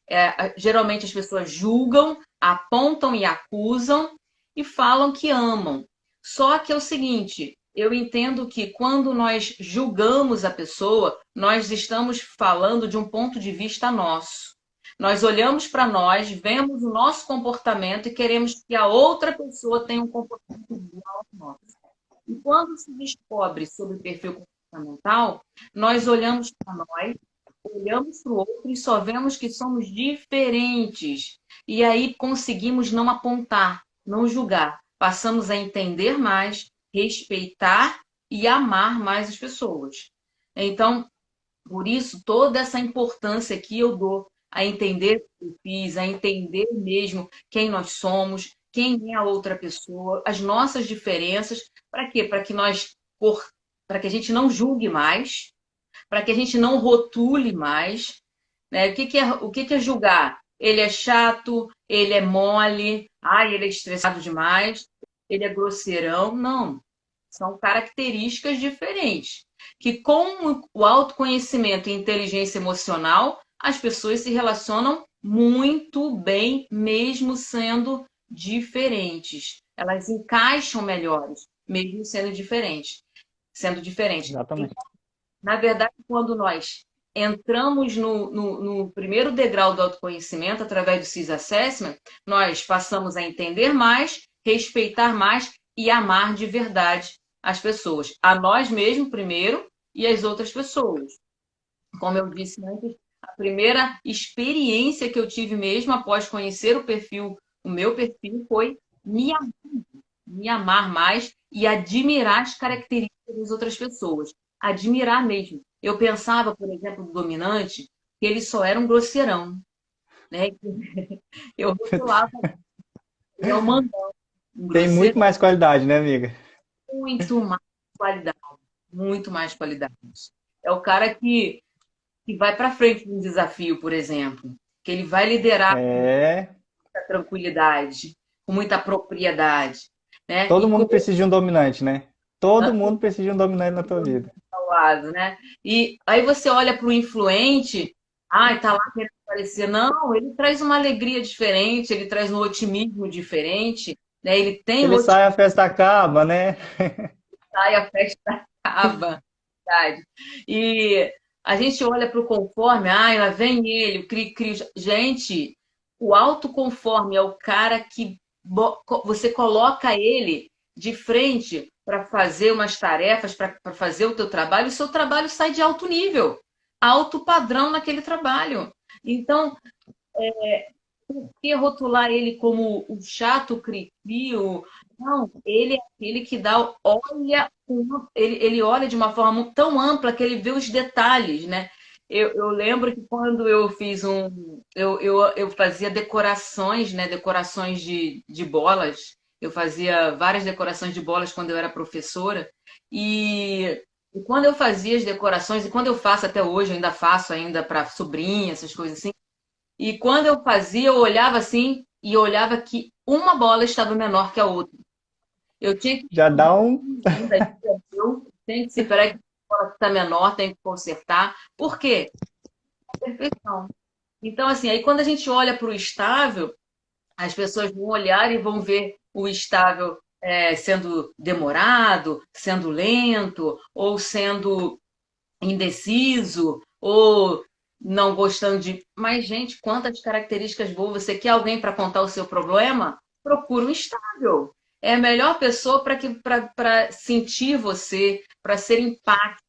Geralmente as pessoas julgam, apontam e acusam e falam que amam. Só que é o seguinte, eu entendo que quando nós julgamos a pessoa, nós estamos falando de um ponto de vista nosso. Nós olhamos para nós, vemos o nosso comportamento e queremos que a outra pessoa tenha um comportamento igual ao nosso. E quando se descobre sobre o perfil comportamental, nós olhamos para nós, olhamos para o outro e só vemos que somos diferentes. E aí conseguimos não apontar, não julgar. Passamos a entender mais, respeitar e amar mais as pessoas. Então, por isso, toda essa importância que eu dou a entender o que eu fiz, a entender mesmo quem nós somos, quem é a outra pessoa, as nossas diferenças, para quê? Para que a gente não julgue mais, para que a gente não rotule mais, né? O que é julgar? Ele é chato, ele é mole, ele é estressado demais, ele é grosseirão. Não, são características diferentes. Que com o autoconhecimento e inteligência emocional, as pessoas se relacionam muito bem, mesmo sendo diferentes. Elas encaixam melhores, mesmo sendo diferentes. Sendo diferentes. Exatamente. Na verdade, quando nós entramos no primeiro degrau do autoconhecimento, através do CIS Assessment, nós passamos a entender mais, respeitar mais e amar de verdade as pessoas. A nós mesmos primeiro e as outras pessoas. Como eu disse antes, a primeira experiência que eu tive mesmo após conhecer o meu perfil, foi me amar. me amar mais e admirar as características das outras pessoas. Admirar mesmo. Eu pensava, por exemplo, do dominante, que ele só era um grosseirão, né? Eu rotulava, ele é um mandão, um Tem muito grosseirão, mais qualidade, né, amiga? muito mais qualidade, muito mais qualidade. É o cara que vai para frente num desafio, por exemplo, que ele vai liderar É. muita tranquilidade, com muita propriedade, né? Todo E mundo com precisa de um dominante, né? Todo mundo precisa de um dominante na tua vida. ao lado, né? E aí você olha para o influente, ai, tá lá querendo aparecer. Não, ele traz uma alegria diferente, ele traz um otimismo diferente, né? Ele tem um Ele otimismo, sai, a festa acaba, né? e a festa acaba, verdade. E a gente olha para o conforme, ai, lá vem ele, o cri-cri. Gente, o autoconforme é o cara que você coloca ele de frente para fazer umas tarefas, para fazer o teu trabalho, o seu trabalho sai de alto nível, alto padrão naquele trabalho. Então, por que rotular ele como o chato cri-cri? Não, ele é aquele que dá, olha, ele olha de uma forma tão ampla que ele vê os detalhes, né? Eu lembro que quando eu fiz eu fazia decorações, né? Decorações de bolas. Eu fazia várias decorações de bolas quando eu era professora. E quando eu fazia as decorações, e quando eu faço até hoje, eu ainda faço ainda para sobrinha, essas coisas assim. E quando eu fazia, eu olhava assim e olhava que uma bola estava menor que a outra. Eu tinha que Já dá um. ainda eu tenho que se esperar que a bola está menor, tenho que consertar. Por quê? Perfeição. Então, assim, aí quando a gente olha para o estável, as pessoas vão olhar e vão ver o estável sendo demorado, sendo lento, ou sendo indeciso, ou não gostando de. Mas, gente, quantas características boas. Você quer alguém para contar o seu problema? Procura um estável. É a melhor pessoa para sentir você, para ser empático,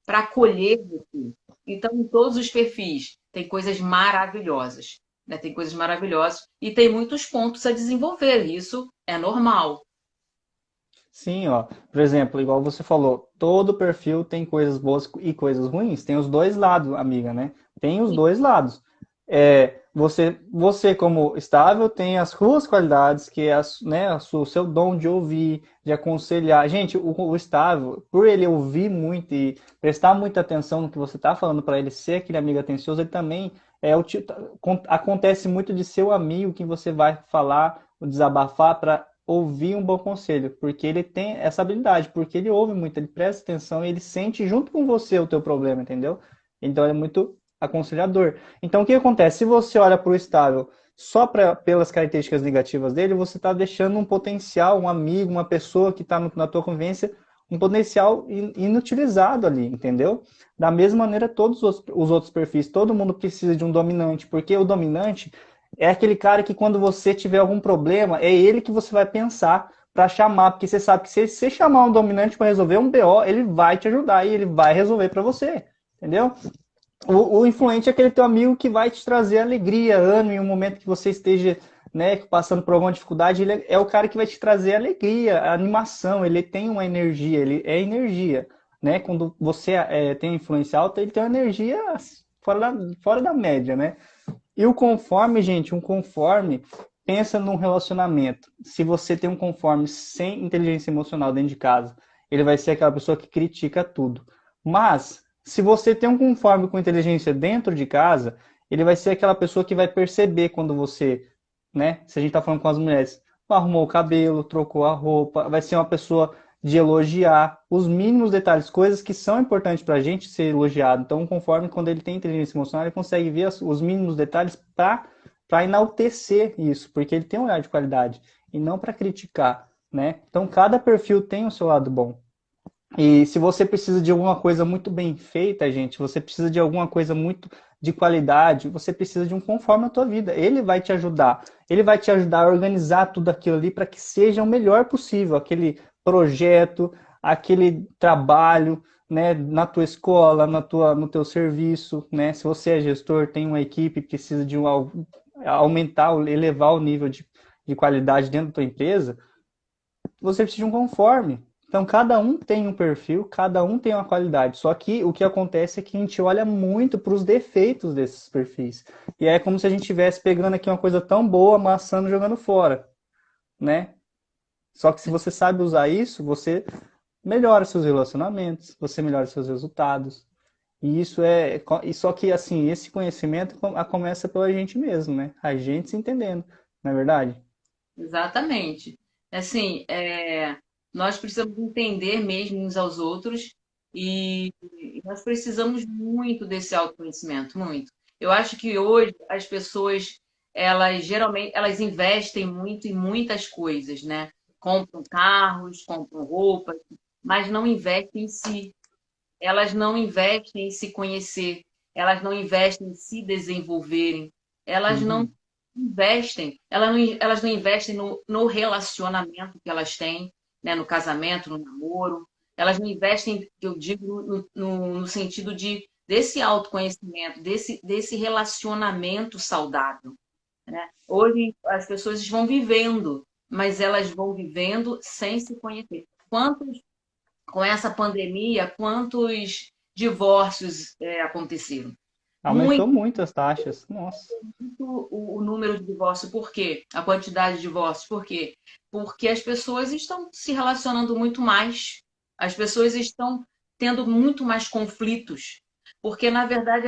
para acolher você. Então, em todos os perfis, tem coisas maravilhosas. Né? Tem coisas maravilhosas e tem muitos pontos a desenvolver. Isso é normal. Sim, ó. Por exemplo, igual você falou, todo perfil tem coisas boas e coisas ruins. Tem os dois lados, amiga, né? Tem os dois lados. Você como estável tem as suas qualidades, que é né, o seu dom de ouvir, de aconselhar. Gente, o estável, por ele ouvir muito e prestar muita atenção no que você está falando para ele ser aquele amigo atencioso, ele também acontece muito de ser o amigo que você vai falar, desabafar para ouvir um bom conselho, porque ele tem essa habilidade, porque ele ouve muito, ele presta atenção e ele sente junto com você o teu problema, entendeu? Então ele é muito aconselhador. Então o que acontece? Se você olha para o estável só pelas características negativas dele, você está deixando um potencial, um amigo, uma pessoa que está na tua convivência, um potencial inutilizado ali, entendeu? Da mesma maneira, todos os outros perfis, todo mundo precisa de um dominante, porque o dominante é aquele cara que quando você tiver algum problema, é ele que você vai pensar para chamar, porque você sabe que se você chamar um dominante para resolver um BO, ele vai te ajudar e ele vai resolver para você, entendeu? O influente é aquele teu amigo que vai te trazer alegria, ânimo em um momento que você esteja, né, passando por alguma dificuldade, ele é o cara que vai te trazer alegria, animação, ele tem uma energia, ele é energia, né? Quando você tem influência alta, ele tem uma energia fora da média, né? E o conforme, gente, um conforme, pensa num relacionamento. Se você tem um conforme sem inteligência emocional dentro de casa, ele vai ser aquela pessoa que critica tudo. Mas, se você tem um conforme com inteligência dentro de casa, ele vai ser aquela pessoa que vai perceber quando você, né? Se a gente tá falando com as mulheres, arrumou o cabelo, trocou a roupa, vai ser uma pessoa de elogiar os mínimos detalhes, coisas que são importantes para a gente ser elogiado. Então, conforme quando ele tem inteligência emocional, ele consegue ver os mínimos detalhes para enaltecer isso, porque ele tem um olhar de qualidade e não para criticar, né? Então, cada perfil tem o seu lado bom. E se você precisa de alguma coisa muito bem feita, gente, você precisa de alguma coisa muito de qualidade, você precisa de um conforme na tua vida. Ele vai te ajudar. Ele vai te ajudar a organizar tudo aquilo ali para que seja o melhor possível, aquele projeto, aquele trabalho, né, na tua escola, no teu serviço, né? Se você é gestor, tem uma equipe, precisa de aumentar, elevar o nível de qualidade dentro da tua empresa, você precisa de um conforme. Então, cada um tem um perfil, cada um tem uma qualidade. Só que o que acontece é que a gente olha muito para os defeitos desses perfis. E é como se a gente estivesse pegando aqui uma coisa tão boa, amassando e jogando fora, né? Só que se você sabe usar isso, você melhora seus relacionamentos, você melhora seus resultados. E isso é. E só que, assim, esse conhecimento começa pela gente mesmo, né? A gente se entendendo, não é verdade? Exatamente. Assim, nós precisamos entender mesmo uns aos outros e nós precisamos muito desse autoconhecimento, muito. Eu acho que hoje as pessoas, elas geralmente, elas investem muito em muitas coisas, né? Compram carros, compram roupas, mas não investem em si. Elas não investem em se conhecer, elas não investem em se desenvolverem, elas não Uhum. investem, elas não investem no relacionamento que elas têm, né, no casamento, no namoro, elas não investem, eu digo, no sentido desse autoconhecimento, desse relacionamento saudável. Né? Hoje as pessoas vão vivendo, mas elas vão vivendo sem se conhecer. Quantos com essa pandemia, quantos divórcios aconteceram? Aumentou muito as taxas. Nossa. Muito o número de divórcios. Por quê? A quantidade de divórcios. Por quê? Porque as pessoas estão se relacionando muito mais. As pessoas estão tendo muito mais conflitos. Porque, na verdade,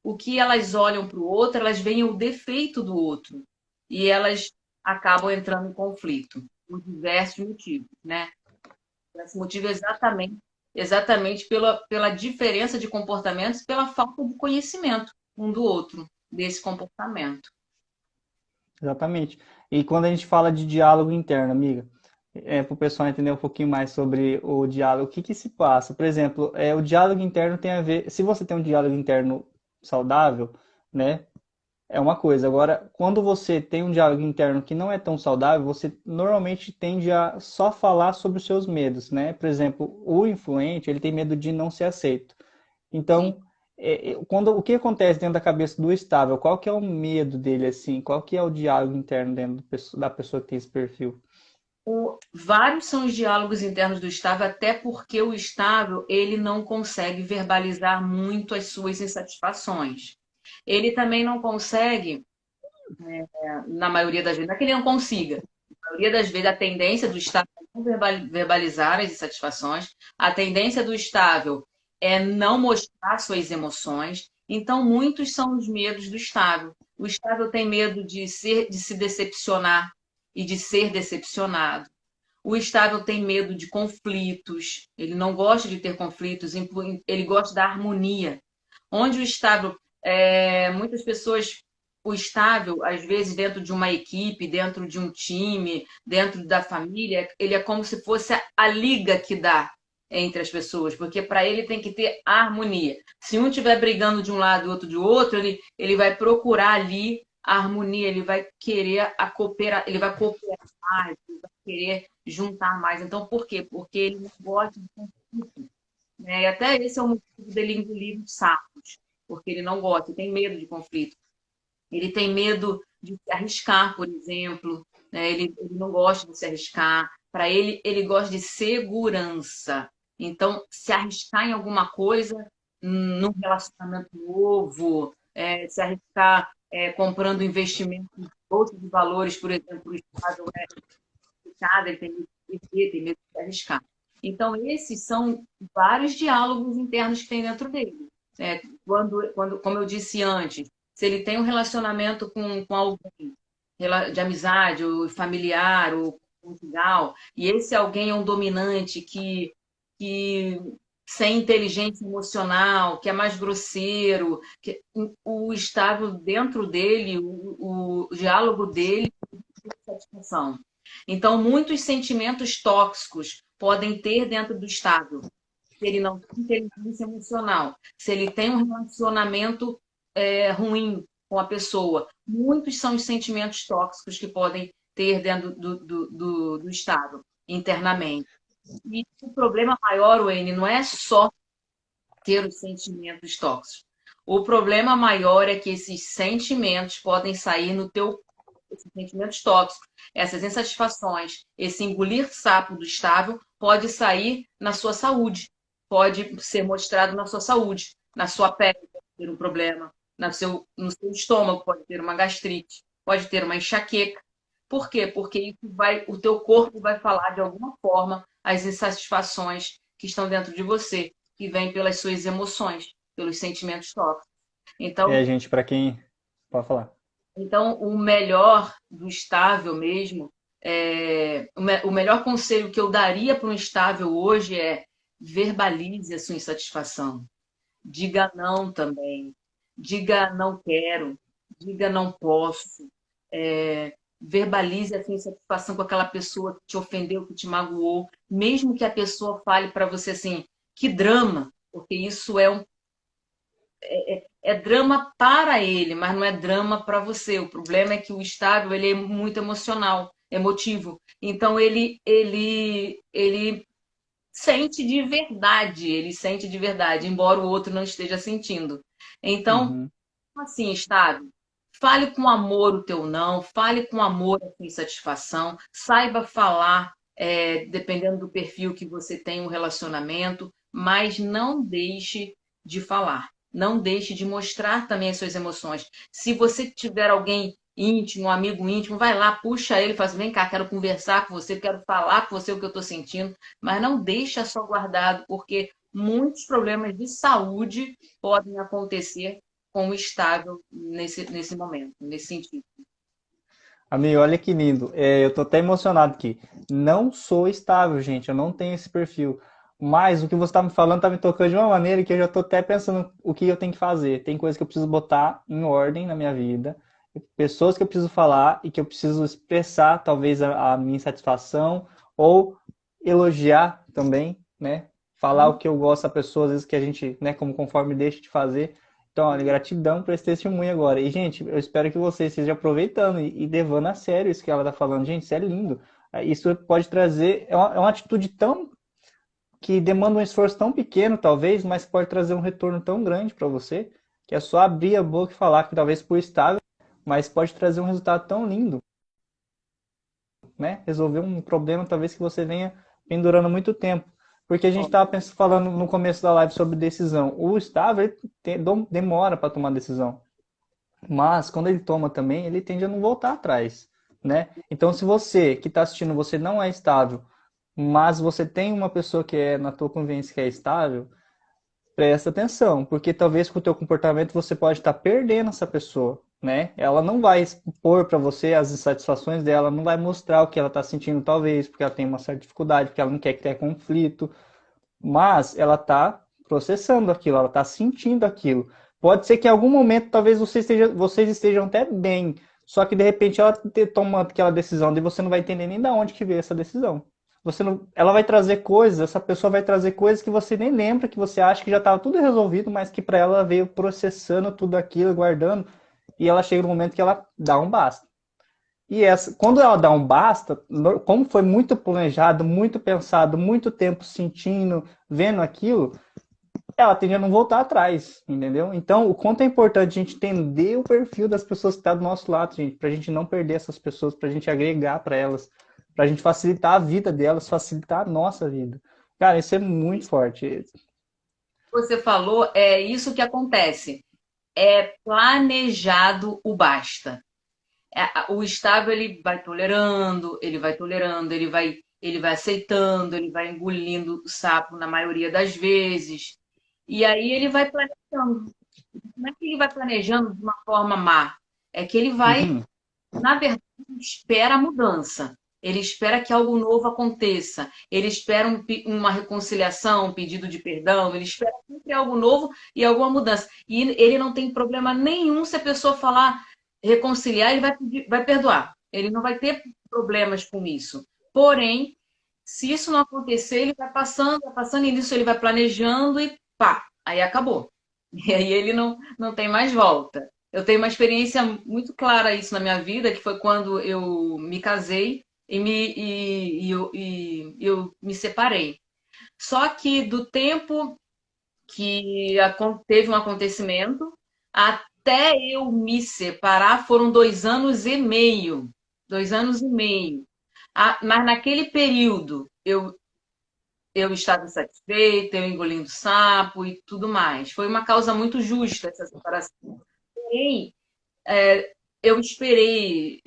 o que elas olham para o outro, elas veem o defeito do outro. E elas acabam entrando em conflito, por diversos motivos, né? Esse motivo é exatamente pela diferença de comportamentos, pela falta de conhecimento um do outro, desse comportamento. Exatamente. E quando a gente fala de diálogo interno, amiga, para o pessoal entender um pouquinho mais sobre o diálogo, o que que se passa? Por exemplo, o diálogo interno tem a ver, se você tem um diálogo interno saudável, né, é uma coisa. Agora, quando você tem um diálogo interno que não é tão saudável, você normalmente tende a só falar sobre os seus medos, né? Por exemplo, o influente, ele tem medo de não ser aceito. Sim. Então, o que acontece dentro da cabeça do estável? Qual que é o medo dele, assim? Qual que é o diálogo interno dentro da pessoa que tem esse perfil? Vários são os diálogos internos do estável, até porque o estável ele não consegue verbalizar muito as suas insatisfações. Ele também não consegue, na maioria das vezes, não é que ele não consiga. Na maioria das vezes, a tendência do estável é não verbalizar as insatisfações, a tendência do estável é não mostrar suas emoções. Então, muitos são os medos do estável. O estável tem medo de se decepcionar e de ser decepcionado. O estável tem medo de conflitos, ele não gosta de ter conflitos, ele gosta da harmonia. Onde o estável, muitas pessoas, o estável, às vezes, dentro de uma equipe, dentro de um time, dentro da família, ele é como se fosse a liga que dá entre as pessoas, porque para ele tem que ter harmonia. Se um estiver brigando de um lado e outro de outro, ele vai procurar ali a harmonia, ele vai querer ele vai cooperar mais, ele vai querer juntar mais. Então, por quê? Porque ele não gosta de conflito. Né? E até esse é o motivo dele engolir os sapos, porque ele não gosta, ele tem medo de conflito. Ele tem medo de se arriscar, por exemplo. Né? Ele não gosta de se arriscar. Para ele, ele gosta de segurança. Então, se arriscar em alguma coisa, num relacionamento novo, se arriscar comprando investimentos em bolsa de valores, por exemplo, o Estado arriscado, ele tem medo de perder, tem medo de se arriscar. Então, esses são vários diálogos internos que tem dentro dele. Como eu disse antes, se ele tem um relacionamento com alguém de amizade, ou familiar, ou conjugal, e esse alguém é um dominante que sem inteligência emocional, que é mais grosseiro, o estável dentro dele, o diálogo dele, é satisfação. Então, muitos sentimentos tóxicos podem ter dentro do estável. Se ele não tem inteligência emocional, se ele tem um relacionamento ruim com a pessoa, muitos são os sentimentos tóxicos que podem ter dentro do estável, internamente. E o problema maior, Wayne, não é só ter os sentimentos tóxicos. O problema maior é que esses sentimentos podem sair no teu esses sentimentos tóxicos, essas insatisfações, esse engolir sapo do estável pode sair na sua saúde, pode ser mostrado na sua saúde, na sua pele pode ter um problema, no seu estômago pode ter uma gastrite, pode ter uma enxaqueca. Por quê? Porque o teu corpo vai falar de alguma forma as insatisfações que estão dentro de você, que vêm pelas suas emoções, pelos sentimentos tóxicos. É, Então, gente, para quem. Pode falar. então, o melhor do estável mesmo, o melhor conselho que eu daria para um estável hoje é verbalize a sua insatisfação. Diga não também. Diga não quero. Diga não posso. Verbalize a sua insatisfação com aquela pessoa que te ofendeu, que te magoou. Mesmo que a pessoa fale para você assim, que drama, porque isso é drama para ele, mas não é drama para você. O problema é que o estável ele é muito emocional, emotivo. Então ele sente de verdade, ele sente de verdade, embora o outro não esteja sentindo. Então, Uhum. assim, estável, fale com amor o teu não, fale com amor a sua insatisfação, saiba falar, dependendo do perfil que você tem um relacionamento, mas não deixe de falar. Não deixe de mostrar também as suas emoções. Se você tiver alguém íntimo, um amigo íntimo, vai lá, puxa ele e fala assim, vem cá, quero conversar com você, quero falar com você o que eu estou sentindo, mas não deixa só guardado, porque muitos problemas de saúde podem acontecer com o estável nesse momento, nesse sentido. Amigo, olha que lindo. Eu tô até emocionado aqui. Não sou estável, gente. Eu não tenho esse perfil. Mas o que você tá me falando tá me tocando de uma maneira que eu já tô até pensando o que eu tenho que fazer. Tem coisas que eu preciso botar em ordem na minha vida. Pessoas que eu preciso falar e que eu preciso expressar, talvez, a minha insatisfação ou elogiar também, né? Falar o que eu gosto da pessoa, às vezes que a gente, né, como conforme deixa de fazer. Então, olha, gratidão por esse testemunho agora. E, gente, eu espero que você esteja aproveitando e levando a sério isso que ela está falando. Gente, isso é lindo. Isso pode trazer. É uma atitude tão. Que demanda um esforço tão pequeno, talvez, mas pode trazer um retorno tão grande para você, que é só abrir a boca e falar que talvez por estável, mas pode trazer um resultado tão lindo, né? Resolver um problema, talvez que você venha pendurando muito tempo. Porque a gente estava falando no começo da live sobre decisão. O estável demora para tomar decisão. Mas quando ele toma também, ele tende a não voltar atrás, né? Então, se você que está assistindo, você não é estável, mas você tem uma pessoa que é na tua convivência que é estável, presta atenção, porque talvez com o teu comportamento você pode estar perdendo essa pessoa, né? Ela não vai expor para você as insatisfações dela, não vai mostrar o que ela está sentindo, talvez, porque ela tem uma certa dificuldade, porque ela não quer criar conflito, mas ela está processando aquilo, ela está sentindo aquilo. Pode ser que em algum momento talvez vocês estejam até bem, só que de repente ela toma aquela decisão e você não vai entender nem de onde que veio essa decisão. Você não, ela vai trazer coisas, essa pessoa vai trazer coisas que você nem lembra, que você acha que já estava tudo resolvido, mas que para ela veio processando tudo aquilo, guardando, e ela chega no momento que ela dá um basta. E quando ela dá um basta, como foi muito planejado, muito pensado, muito tempo sentindo, vendo aquilo, ela tende a não voltar atrás, entendeu? Então, o quanto é importante a gente entender o perfil das pessoas que estão do nosso lado, gente, pra gente não perder essas pessoas, pra gente agregar para elas, pra gente facilitar a vida delas, facilitar a nossa vida. Cara, isso é muito forte. Você falou, é isso que acontece. É planejado o basta. O estável ele vai tolerando, ele vai tolerando, ele vai aceitando, ele vai engolindo o sapo na maioria das vezes. E aí ele vai planejando. Como é que ele vai planejando de uma forma má? É que ele vai, Uhum. na verdade, espera a mudança. Ele espera que algo novo aconteça. Ele espera uma reconciliação, um pedido de perdão. Ele espera sempre algo novo e alguma mudança. E ele não tem problema nenhum se a pessoa falar reconciliar, ele vai perdoar. Ele não vai ter problemas com isso. Porém, se isso não acontecer, ele vai passando, e nisso ele vai planejando e pá, aí acabou. E aí ele não tem mais volta. Eu tenho uma experiência muito clara isso na minha vida, que foi quando eu me casei e eu me separei. Só que do tempo que teve um acontecimento até eu me separar foram 2 anos e meio. 2 anos e meio. Mas naquele período eu estava insatisfeita, eu engolindo sapo e tudo mais. Foi uma causa muito justa essa separação. Porém, eu esperei,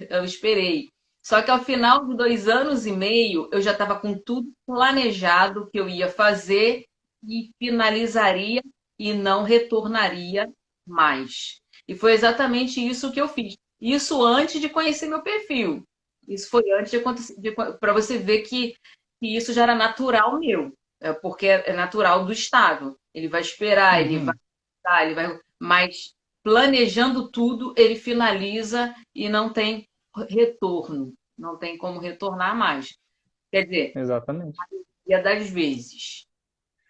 eu esperei. Só que ao final de 2 anos e meio, eu já estava com tudo planejado que eu ia fazer e finalizaria e não retornaria mais. E foi exatamente isso que eu fiz. Isso antes de conhecer meu perfil. Isso foi antes de acontecer, para você ver que isso já era natural meu, porque é natural do Estado. Ele vai esperar, ele vai, Uhum. ele vai, mas planejando tudo, ele finaliza e não tem retorno, não tem como retornar mais. Quer dizer, Exatamente. e das vezes.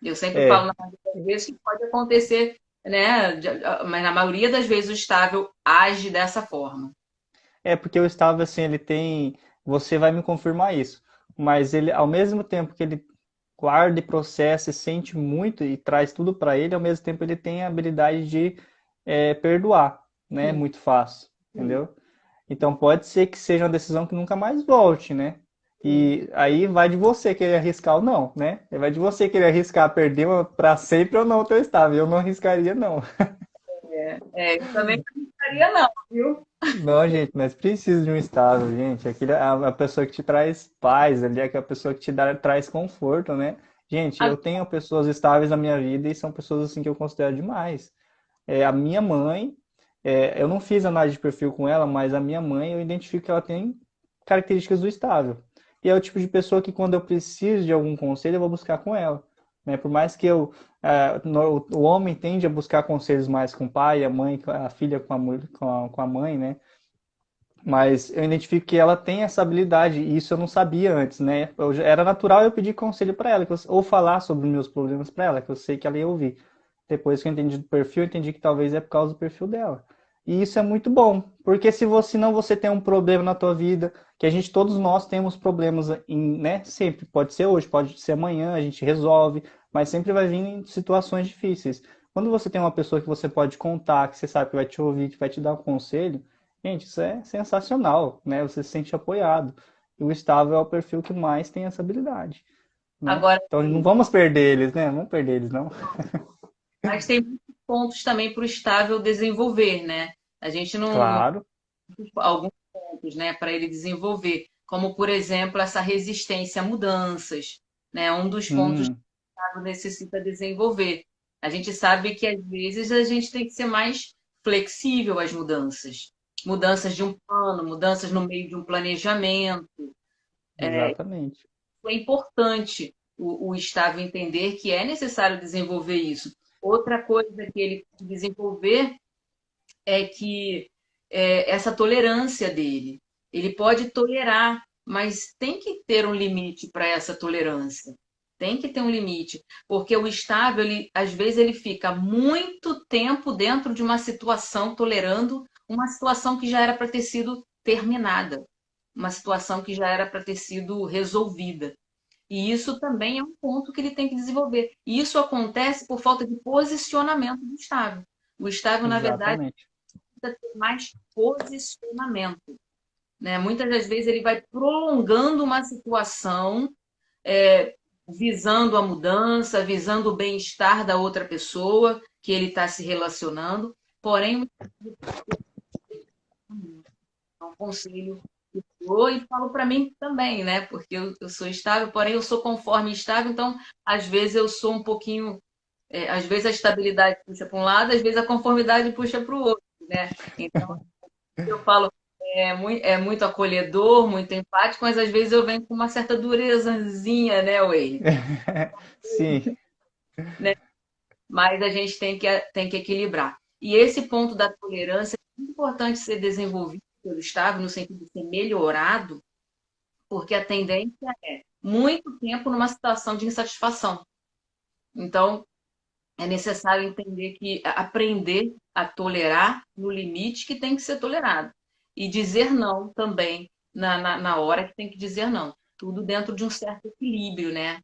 Eu sempre falo É, na maioria das vezes que pode acontecer, né? Mas na maioria das vezes o estável age dessa forma. porque o estável, assim, ele tem. Você vai me confirmar isso. Mas ele, ao mesmo tempo que ele guarda e processa e sente muito e traz tudo para ele, ao mesmo tempo ele tem a habilidade de perdoar, né? Sim, Muito fácil, sim, entendeu? Então pode ser que seja uma decisão que nunca mais volte, né? sim. E aí vai de você querer arriscar ou não, né? Vai de você querer arriscar perder para sempre ou não o teu estável. Eu não arriscaria, não. Eu também não gostaria, não, viu? Não, gente, mas precisa de um estável, gente. Aquele, a pessoa que te traz paz ali, é aquela pessoa que traz conforto, né? Gente, eu tenho pessoas estáveis na minha vida e são pessoas assim que eu considero demais. A minha mãe, eu não fiz análise de perfil com ela, mas a minha mãe eu identifico que ela tem características do estável. E é o tipo de pessoa que quando eu preciso de algum conselho, eu vou buscar com ela. Né? Por mais que o homem tende a buscar conselhos mais com o pai, a mãe, a filha com a mãe, né? Mas eu identifico que ela tem essa habilidade, e isso eu não sabia antes, né? Era natural eu pedir conselho para ela, ou falar sobre os meus problemas para ela, que eu sei que ela ia ouvir. Depois que eu entendi do perfil, eu entendi que talvez é por causa do perfil dela. E isso é muito bom, porque se você não você tem um problema na tua vida, que a gente todos nós temos problemas né? Sempre, pode ser hoje, pode ser amanhã, a gente resolve, mas sempre vai vir em situações difíceis. Quando você tem uma pessoa que você pode contar, que você sabe que vai te ouvir, que vai te dar um conselho, gente, isso é sensacional, né? Você se sente apoiado. E o estável é o perfil que mais tem essa habilidade, né? Agora, Então não vamos perder eles, né? Não vamos perder eles, não. mas tem muitos pontos também para o estável desenvolver, né? A gente não Claro. alguns pontos, né, para ele desenvolver, como por exemplo essa resistência a mudanças, né? Um dos pontos que Hum, o estável necessita desenvolver. A gente sabe que às vezes a gente tem que ser mais flexível às mudanças, mudanças de um plano, mudanças no meio de um planejamento. exatamente. É importante o estável entender que é necessário desenvolver isso. Outra coisa que ele tem que desenvolver é que essa tolerância dele. Ele pode tolerar, mas tem que ter um limite para essa tolerância. Tem que ter um limite, porque o estável, às vezes, ele fica muito tempo dentro de uma situação, tolerando uma situação que já era para ter sido terminada, uma situação que já era para ter sido resolvida. E isso também é um ponto que ele tem que desenvolver. E isso acontece por falta de posicionamento do estável. O estável, na verdade, Exatamente. precisa ter mais posicionamento. Né? Muitas das vezes ele vai prolongando uma situação, visando a mudança, visando o bem-estar da outra pessoa que ele está se relacionando, porém, é um conselho que eu dou e falo para mim também, né? Porque eu sou estável, porém eu sou conforme estável, então às vezes eu sou um pouquinho. Às vezes a estabilidade puxa para um lado, às vezes a conformidade puxa para o outro, né? Então, eu falo, muito acolhedor, muito empático, mas às vezes eu venho com uma certa durezazinha, né, Wayne? Sim, Né? Mas a gente tem que equilibrar. E esse ponto da tolerância é muito importante ser desenvolvido pelo Estado, no sentido de ser melhorado, porque a tendência é muito tempo numa situação de insatisfação. Então, é necessário entender que aprender a tolerar no limite que tem que ser tolerado. E dizer não também na hora que tem que dizer não. Tudo dentro de um certo equilíbrio, né?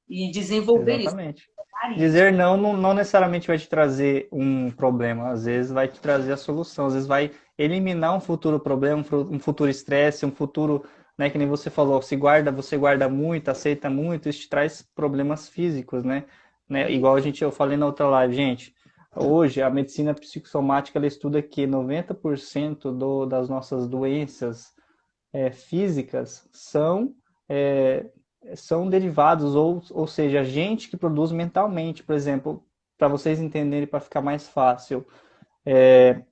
e desenvolver isso. Exatamente. Dizer não, não necessariamente vai te trazer um problema, às vezes vai te trazer a solução, às vezes vai eliminar um futuro problema, um futuro estresse, um futuro, né, que nem você falou, você guarda muito, aceita muito, isso te traz problemas físicos, né? Igual eu falei na outra live, gente, hoje a medicina psicossomática ela estuda que 90% das nossas doenças físicas é, são derivados, ou seja, a gente que produz mentalmente, por exemplo, para vocês entenderem, para ficar mais fácil,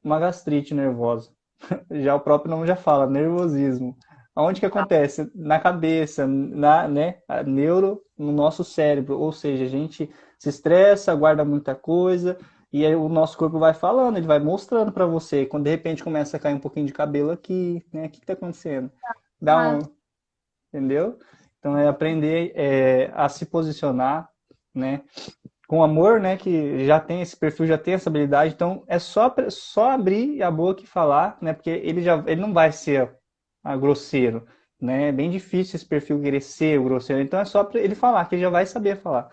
uma gastrite nervosa. Já o próprio nome já fala, nervosismo. Aonde que acontece? Na cabeça, né, a neuro, no nosso cérebro. Ou seja, a gente se estressa, guarda muita coisa, e aí o nosso corpo vai falando, ele vai mostrando para você. Quando de repente começa a cair um pouquinho de cabelo aqui, né? O que está acontecendo? Dá Ah, um, entendeu? Então é aprender a se posicionar, né? Com amor, né? Que já tem esse perfil, já tem essa habilidade. Então é só abrir a boca e falar, né? Porque ele não vai ser grosseiro, né? É bem difícil esse perfil querer ser o grosseiro. Então é só ele falar, que ele já vai saber falar.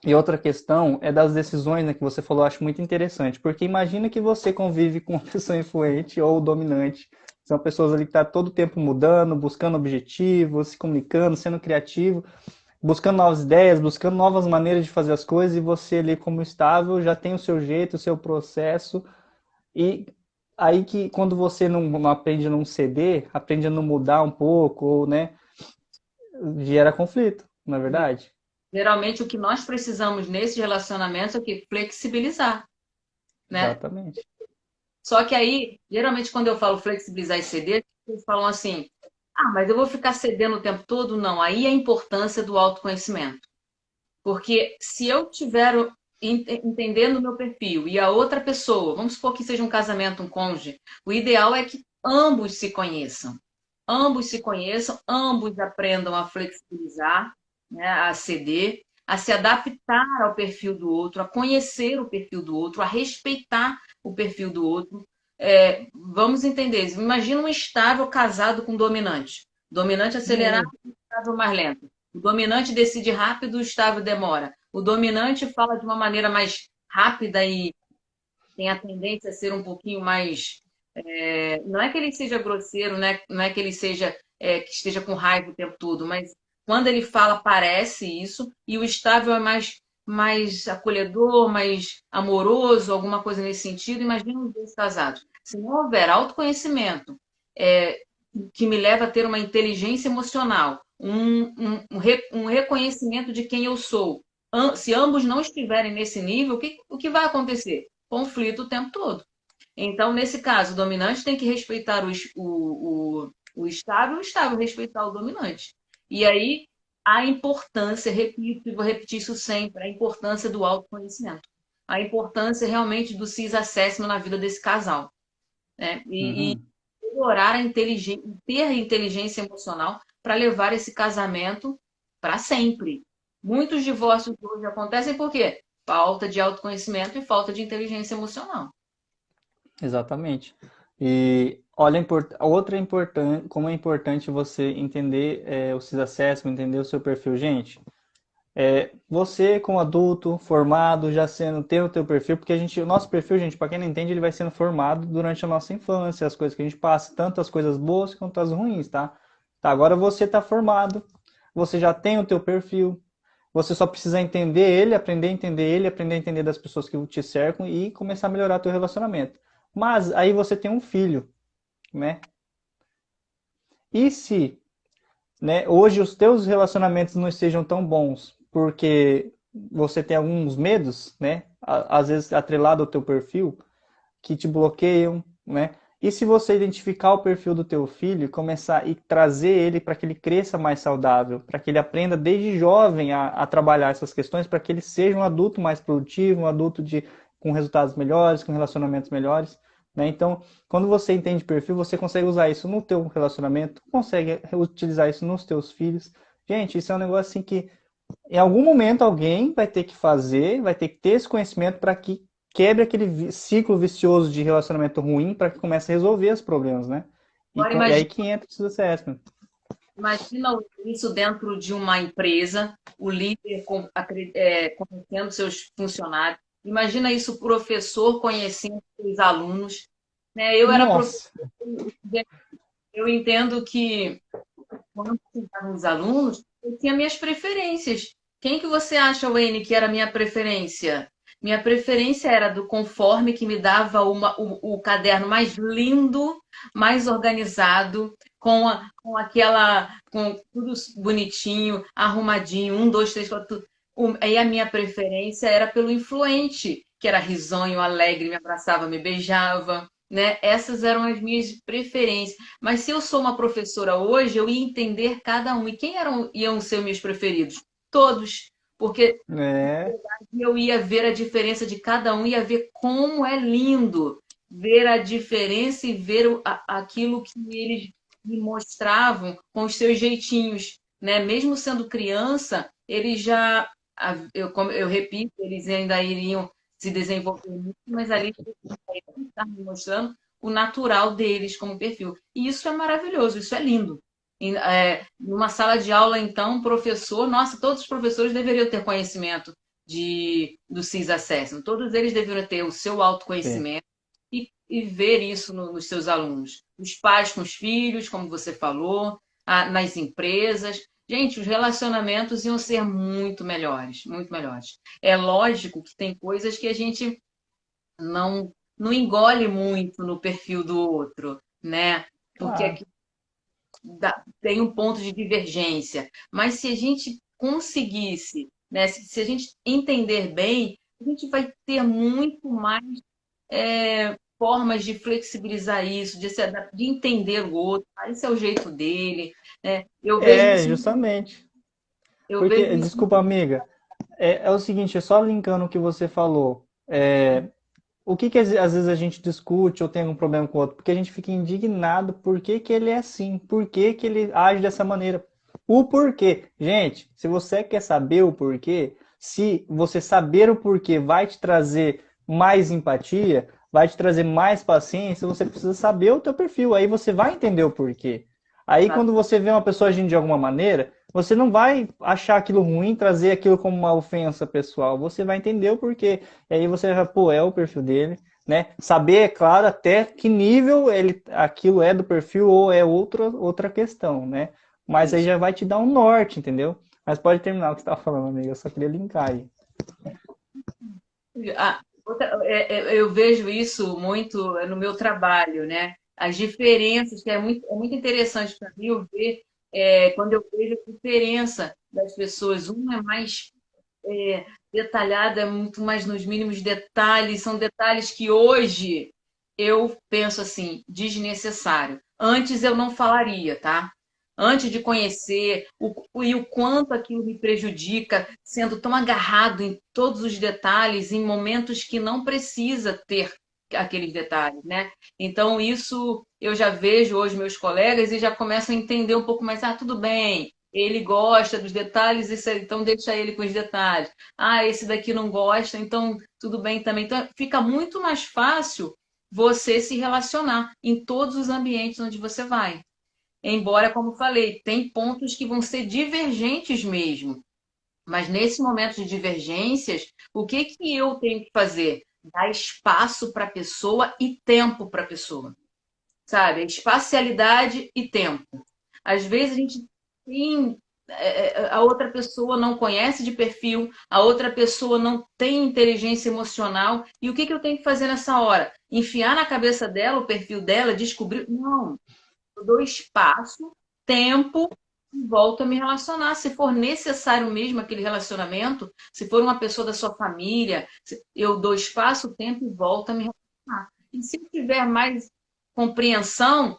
E outra questão é das decisões, né, que você falou, eu acho muito interessante, porque imagina que você convive com uma pessoa influente ou dominante, são pessoas ali que estão todo o tempo mudando, buscando objetivos, se comunicando, sendo criativo, buscando novas ideias, buscando novas maneiras de fazer as coisas, e você ali como estável já tem o seu jeito, o seu processo, e aí que quando você não aprende a não ceder, aprende a não mudar um pouco, ou, né, gera conflito, na é verdade. geralmente o que nós precisamos nesses relacionamentos é o quê? Flexibilizar, né? Exatamente. Só que aí, geralmente, quando eu falo flexibilizar e ceder, eles falam assim: ah, mas eu vou ficar cedendo o tempo todo? Não. Aí é a importância do autoconhecimento. Porque se eu tiver entendendo o meu perfil e a outra pessoa, vamos supor que seja um casamento, um cônjuge, o ideal é que ambos se conheçam. Ambos se conheçam, ambos aprendam a flexibilizar, né, a ceder, a se adaptar ao perfil do outro, a conhecer o perfil do outro, a respeitar o perfil do outro. Vamos entender. Imagina um estável casado com dominante. Dominante acelerado, estável mais lento. O dominante decide rápido, o estável demora. O dominante fala de uma maneira mais rápida e tem a tendência a ser um pouquinho mais. Não é que ele seja grosseiro, né? Não é que ele seja que esteja com raiva o tempo todo, mas quando ele fala, parece isso, e o estável é mais acolhedor, mais amoroso, alguma coisa nesse sentido. Imagina os dois casados. Se não houver autoconhecimento, é, que me leva a ter uma inteligência emocional, um reconhecimento de quem eu sou. Se ambos não estiverem nesse nível, o que vai acontecer? Conflito o tempo todo. Então, nesse caso, o dominante tem que respeitar o estável respeitar o dominante. E aí, a importância, repito, e vou repetir isso sempre, a importância do autoconhecimento. A importância realmente do CIS assessment na vida desse casal. Né? E Uhum. melhorar a inteligência, ter a inteligência emocional para levar esse casamento para sempre. Muitos divórcios hoje acontecem por quê? Falta de autoconhecimento e falta de inteligência emocional. Exatamente. E olha, outra importante, como é importante você entender o CIS Assessment, entender o seu perfil, gente. Você como adulto, formado, já tendo o teu perfil, porque o nosso perfil, gente, para quem não entende, ele vai sendo formado durante a nossa infância, as coisas que a gente passa, tanto as coisas boas quanto as ruins, tá? Tá, agora você está formado, você já tem o teu perfil, você só precisa entender ele, aprender a entender ele, aprender a entender das pessoas que te cercam e começar a melhorar teu relacionamento. Mas aí você tem um filho, né? E se, né, hoje os teus relacionamentos não estejam tão bons porque você tem alguns medos, né? Às vezes atrelado ao teu perfil, que te bloqueiam, né? E se você identificar o perfil do teu filho e começar e trazer ele para que ele cresça mais saudável, para que ele aprenda desde jovem a trabalhar essas questões, para que ele seja um adulto mais produtivo, um adulto com resultados melhores, com relacionamentos melhores, né? Então, quando você entende perfil, você consegue usar isso no teu relacionamento, consegue utilizar isso nos teus filhos. Gente, isso é um negócio assim que em algum momento alguém vai ter que fazer, vai ter que ter esse conhecimento para que quebre aquele ciclo vicioso de relacionamento ruim para que comece a resolver os problemas, né? Agora E aí imagine, que entra o assessment. Imagina isso dentro de uma empresa, o líder conhecendo seus funcionários. Imagina isso, o professor conhecendo seus alunos. Né? Eu era professor, Nossa, eu entendo que quando chegavam os alunos, eu tinha minhas preferências. Quem que você acha, Wayne, que era a minha preferência? Minha preferência era do conforme que me dava o caderno mais lindo, mais organizado, com tudo bonitinho, arrumadinho, um, dois, três, quatro. Aí a minha preferência era pelo influente, que era risonho, alegre, me abraçava, me beijava, né? Essas eram as minhas preferências. Mas se eu sou uma professora hoje, eu ia entender cada um. E quem iam ser meus preferidos? Todos. Porque é, eu ia ver a diferença de cada um, ia ver como é lindo ver a diferença e ver aquilo que eles me mostravam com os seus jeitinhos, né? Mesmo sendo criança, eles já, como eu repito, eles ainda iriam se desenvolver muito, mas ali está me mostrando o natural deles como perfil. E isso é maravilhoso, isso é lindo. Numa sala de aula, então, professor, nossa, todos os professores deveriam ter conhecimento do CIS Assessment. Todos eles deveriam ter o seu sim. autoconhecimento e ver isso nos seus alunos. Os pais com os filhos, como você falou, nas empresas. Gente, os relacionamentos iam ser muito melhores, muito melhores. É lógico que tem coisas que a gente não engole muito no perfil do outro, né? Porque Claro. aqui tem um ponto de divergência. Mas se a gente conseguisse, né, se a gente entender bem, a gente vai ter muito mais formas de flexibilizar isso, de entender o outro. Esse é o jeito dele, né? É, justamente. Eu vejo Porque, isso. desculpa, amiga, é o seguinte, é só linkando o que você falou. O que às vezes a gente discute ou tem algum problema com o outro? Porque a gente fica indignado por que que ele é assim, por que que ele age dessa maneira. O porquê. Gente, se você quer saber o porquê, se você saber o porquê vai te trazer mais empatia, vai te trazer mais paciência, você precisa saber o teu perfil. Aí você vai entender o porquê. Aí quando você vê uma pessoa agindo de alguma maneira, você não vai achar aquilo ruim, trazer aquilo como uma ofensa pessoal. Você vai entender o porquê. E aí você vai, pô, é o perfil dele, né? Saber, é claro, até que nível aquilo é do perfil ou é outra questão, né? Mas aí Isso. já vai te dar um norte, entendeu? Mas pode terminar o que você estava falando, amiga. Eu só queria linkar aí. Eu vejo isso muito no meu trabalho, né? As diferenças, que é muito interessante para mim eu ver quando eu vejo a diferença das pessoas. Uma é mais detalhada, é muito mais nos mínimos detalhes, são detalhes que hoje eu penso assim, desnecessário. Antes eu não falaria, tá? Antes de conhecer e o quanto aquilo me prejudica, sendo tão agarrado em todos os detalhes, em momentos que não precisa ter aqueles detalhes, né? Então, isso eu já vejo hoje meus colegas e já começo a entender um pouco mais. Ah, tudo bem, ele gosta dos detalhes, então deixa ele com os detalhes. Ah, esse daqui não gosta, então tudo bem também. Então, fica muito mais fácil você se relacionar em todos os ambientes onde você vai. Embora, como falei, tem pontos que vão ser divergentes mesmo. Mas nesse momento de divergências, o que que eu tenho que fazer? Dar espaço para a pessoa e tempo para a pessoa, sabe? Espacialidade e tempo. Às vezes a gente tem. A outra pessoa não conhece de perfil, a outra pessoa não tem inteligência emocional. E o que que eu tenho que fazer nessa hora? Enfiar na cabeça dela o perfil dela, descobrir. Não, eu dou espaço, tempo e volto a me relacionar. Se for necessário mesmo aquele relacionamento, se for uma pessoa da sua família, eu dou espaço, tempo e volto a me relacionar. E se tiver mais compreensão,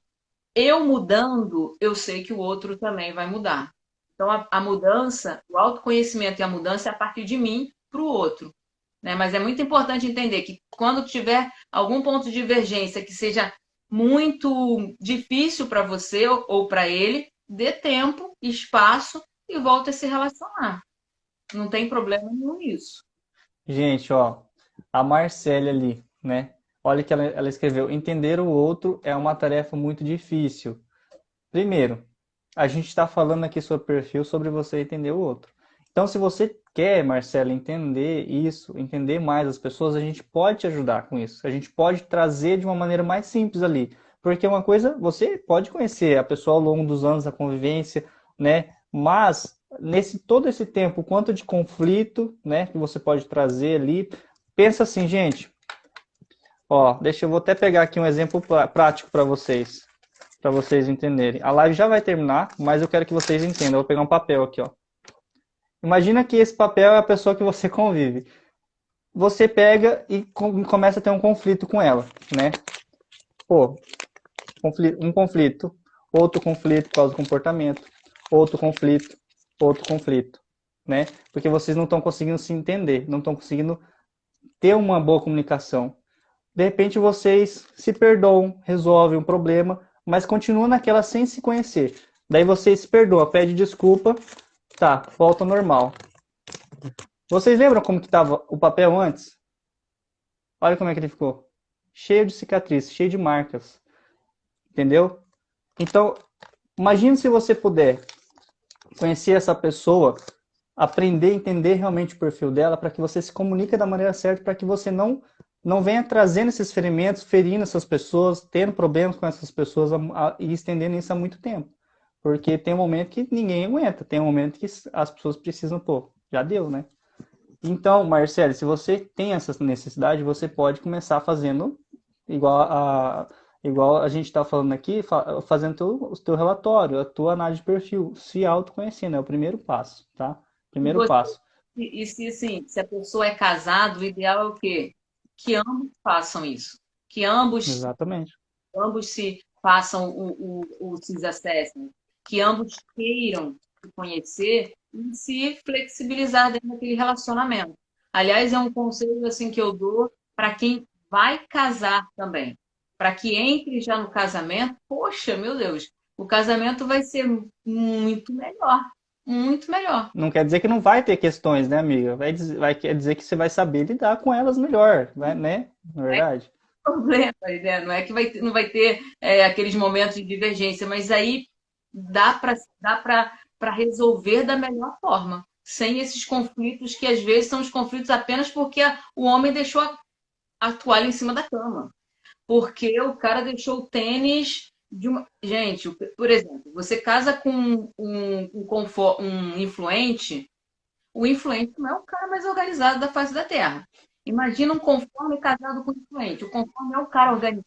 eu mudando, eu sei que o outro também vai mudar. Então, a mudança, o autoconhecimento e a mudança é a partir de mim para o outro. Né? Mas é muito importante entender que quando tiver algum ponto de divergência que seja muito difícil para você ou para ele, dê tempo, espaço e volte a se relacionar. Não tem problema nenhum nisso. Gente, ó, a Marcele ali, né? Olha que ela escreveu: entender o outro é uma tarefa muito difícil. Primeiro, a gente está falando aqui sobre perfil, sobre você entender o outro. Então, se você quer, Marcelo, entender isso, entender mais as pessoas, a gente pode te ajudar com isso. A gente pode trazer de uma maneira mais simples ali. Porque uma coisa, você pode conhecer a pessoa ao longo dos anos da convivência, né? Mas nesse todo esse tempo, o quanto de conflito, né, que você pode trazer ali, pensa assim, gente, ó, eu vou até pegar aqui um exemplo prático para vocês entenderem. A live já vai terminar, mas eu quero que vocês entendam. Eu vou pegar um papel aqui, ó. Imagina que esse papel é a pessoa que você convive. Você pega e começa a ter um conflito com ela, né? Pô, um conflito, outro conflito por causa do comportamento, outro conflito, outro conflito, né? Porque vocês não estão conseguindo se entender, não estão conseguindo ter uma boa comunicação. De repente vocês se perdoam, resolvem um problema, mas continuam naquela sem se conhecer. Daí vocês se perdoam, pede desculpa, tá, volta ao normal. Vocês lembram como que estava o papel antes? Olha como é que ele ficou. Cheio de cicatrizes, cheio de marcas. Entendeu? Então, imagine se você puder conhecer essa pessoa, aprender a entender realmente o perfil dela, para que você se comunique da maneira certa, para que você não venha trazendo esses ferimentos, ferindo essas pessoas, tendo problemas com essas pessoas e estendendo isso há muito tempo. Porque tem um momento que ninguém aguenta, tem um momento que as pessoas precisam, pô, já deu, né? Então, Marcelo, se você tem essa necessidade, você pode começar fazendo igual igual a gente está falando aqui, fazendo o teu relatório, a tua análise de perfil, se autoconhecendo, é o primeiro passo, tá? E Primeiro você, passo. e se, assim, se a pessoa é casada, o ideal é o quê? Que ambos façam isso. Que Exatamente. ambos se façam o CIS Assessment. Que ambos queiram se conhecer e se flexibilizar dentro daquele relacionamento. Aliás, é um conselho assim que eu dou para quem vai casar também. Para que entre já no casamento, poxa, meu Deus, o casamento vai ser muito melhor. Muito melhor. Não quer dizer que não vai ter questões, né, amiga? Quer dizer que você vai saber lidar com elas melhor, né? Na verdade. Problema, né? Não é que não vai ter aqueles momentos de divergência, mas aí dá para resolver da melhor forma, sem esses conflitos que às vezes são os conflitos apenas porque o homem deixou a toalha em cima da cama, porque o cara deixou o tênis de uma. Gente, por exemplo, você casa com um influente, o influente não é o cara mais organizado da face da Terra. Imagina um conforme casado com um influente. O conforme é o cara organizado.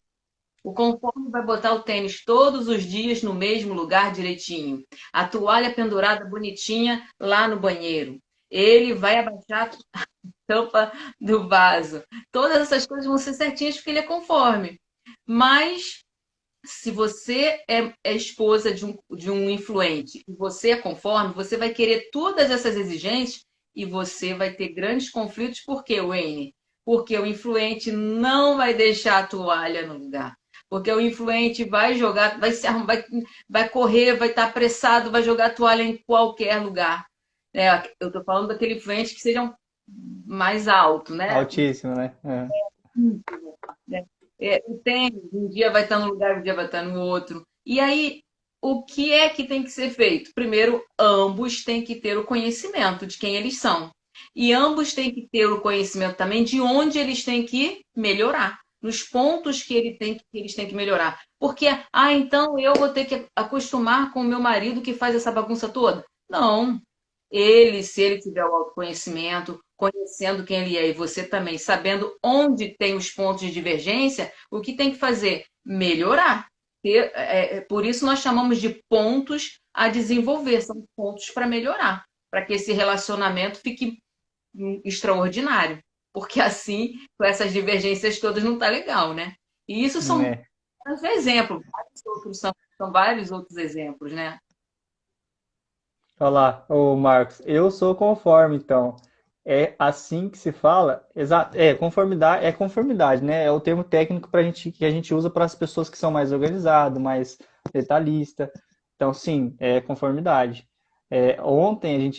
O conforme vai botar o tênis todos os dias no mesmo lugar direitinho. A toalha pendurada bonitinha lá no banheiro. Ele vai abaixar a tampa do vaso. Todas essas coisas vão ser certinhas porque ele é conforme. Mas se você é esposa de um influente e você é conforme, você vai querer todas essas exigências e você vai ter grandes conflitos. Por quê, Wayne? Porque o influente não vai deixar a toalha no lugar. Porque o influente vai jogar, vai correr, vai estar apressado, vai jogar a toalha em qualquer lugar. Eu estou falando daquele influente que seja mais alto, né? Altíssimo, né? É. Né? O tênis, um dia vai estar num lugar, um dia vai estar no outro. E aí, o que é que tem que ser feito? Primeiro, ambos têm que ter o conhecimento de quem eles são. E ambos têm que ter o conhecimento também de onde eles têm que melhorar, nos pontos que eles têm que melhorar. Porque, então eu vou ter que acostumar com o meu marido que faz essa bagunça toda? Não. Se ele tiver o autoconhecimento, conhecendo quem ele é e você também, sabendo onde tem os pontos de divergência, o que tem que fazer? Melhorar. Por isso nós chamamos de pontos a desenvolver, são pontos para melhorar, para que esse relacionamento fique extraordinário. Porque assim, com essas divergências todas, não está legal, né? E isso são Né? vários exemplos, são vários outros exemplos, né? Olha lá, ô Marcos, eu sou conforme, então. É assim que se fala? Exato. É conformidade, né? É o termo técnico que a gente usa para as pessoas que são mais organizadas, mais detalhista. Então, sim, é conformidade. Ontem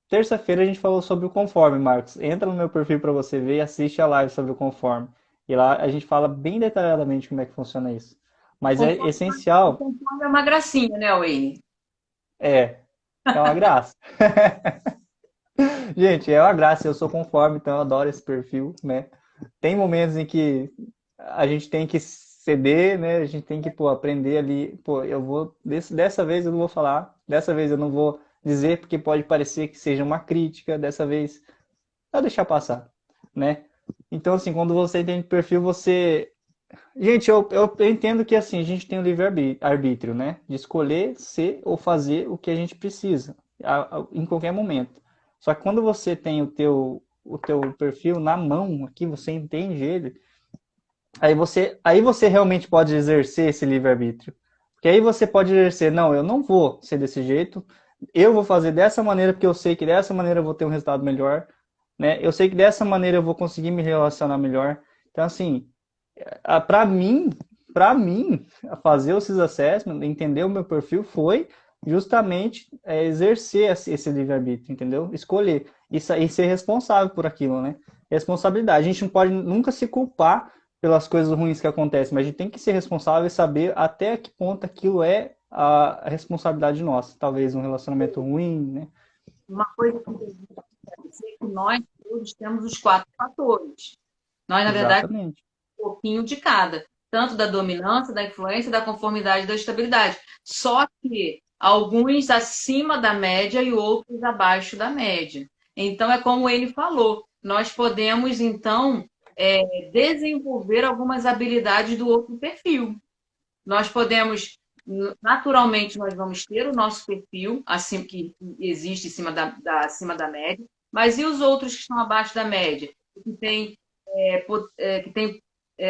terça-feira a gente falou sobre o conforme, Marcos. Entra no meu perfil para você ver e assiste a live sobre o conforme. E lá a gente fala bem detalhadamente como é que funciona isso. O Mas é conforme, o essencial. conforme é uma gracinha, né, Wayne? É, é uma graça. Gente, é uma graça, eu sou conforme, então eu adoro esse perfil, né? Tem momentos em que a gente tem que ceder, né? A gente tem que, pô, aprender ali, pô, eu vou, dessa vez eu não vou falar, dessa vez eu não vou dizer, porque pode parecer que seja uma crítica, dessa vez eu deixar passar, né? Então, assim, quando você tem perfil, você... Gente, eu entendo que, assim, a gente tem o livre-arbítrio, né? De escolher ser ou fazer o que a gente precisa, em qualquer momento. Só que quando você tem o teu perfil na mão, aqui, você entende ele, aí você realmente pode exercer esse livre-arbítrio. Porque aí você pode exercer, não, eu não vou ser desse jeito, eu vou fazer dessa maneira porque eu sei que dessa maneira eu vou ter um resultado melhor, né? Eu sei que dessa maneira eu vou conseguir me relacionar melhor. Então, assim, para mim, para mim, fazer o CIS Assessment, entender o meu perfil foi justamente exercer esse livre-arbítrio, entendeu? Escolher e ser responsável por aquilo, né? Responsabilidade. A gente não pode nunca se culpar pelas coisas ruins que acontecem, mas a gente tem que ser responsável e saber até que ponto aquilo é a responsabilidade nossa. Talvez um relacionamento ruim, né? Uma coisa que eu dizer que nós todos temos os quatro fatores. Nós, na verdade, Exatamente. um pouquinho de cada, tanto da dominância, da influência, da conformidade e da estabilidade. Só que alguns acima da média e outros abaixo da média. Então, é como ele falou, nós podemos, então, desenvolver algumas habilidades do outro perfil. Nós podemos, naturalmente, nós vamos ter o nosso perfil, assim que existe acima da média, mas e os outros que estão abaixo da média? Que tem, que tem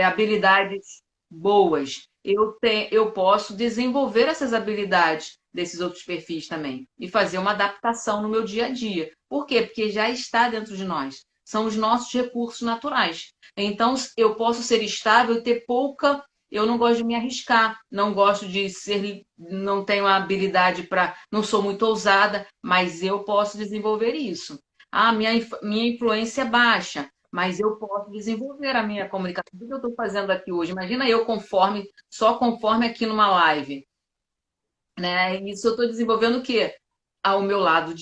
habilidades boas. Eu posso desenvolver essas habilidades desses outros perfis também e fazer uma adaptação no meu dia a dia. Por quê? Porque já está dentro de nós. São os nossos recursos naturais. Então, eu posso ser estável e ter pouca. Eu não gosto de me arriscar, não gosto de ser, não tenho a habilidade para, não sou muito ousada, mas eu posso desenvolver isso. Ah, minha influência é baixa, mas eu posso desenvolver a minha comunicação. O que eu estou fazendo aqui hoje? Imagina eu só conforme aqui numa live, né? Isso eu estou desenvolvendo o quê? Ao meu lado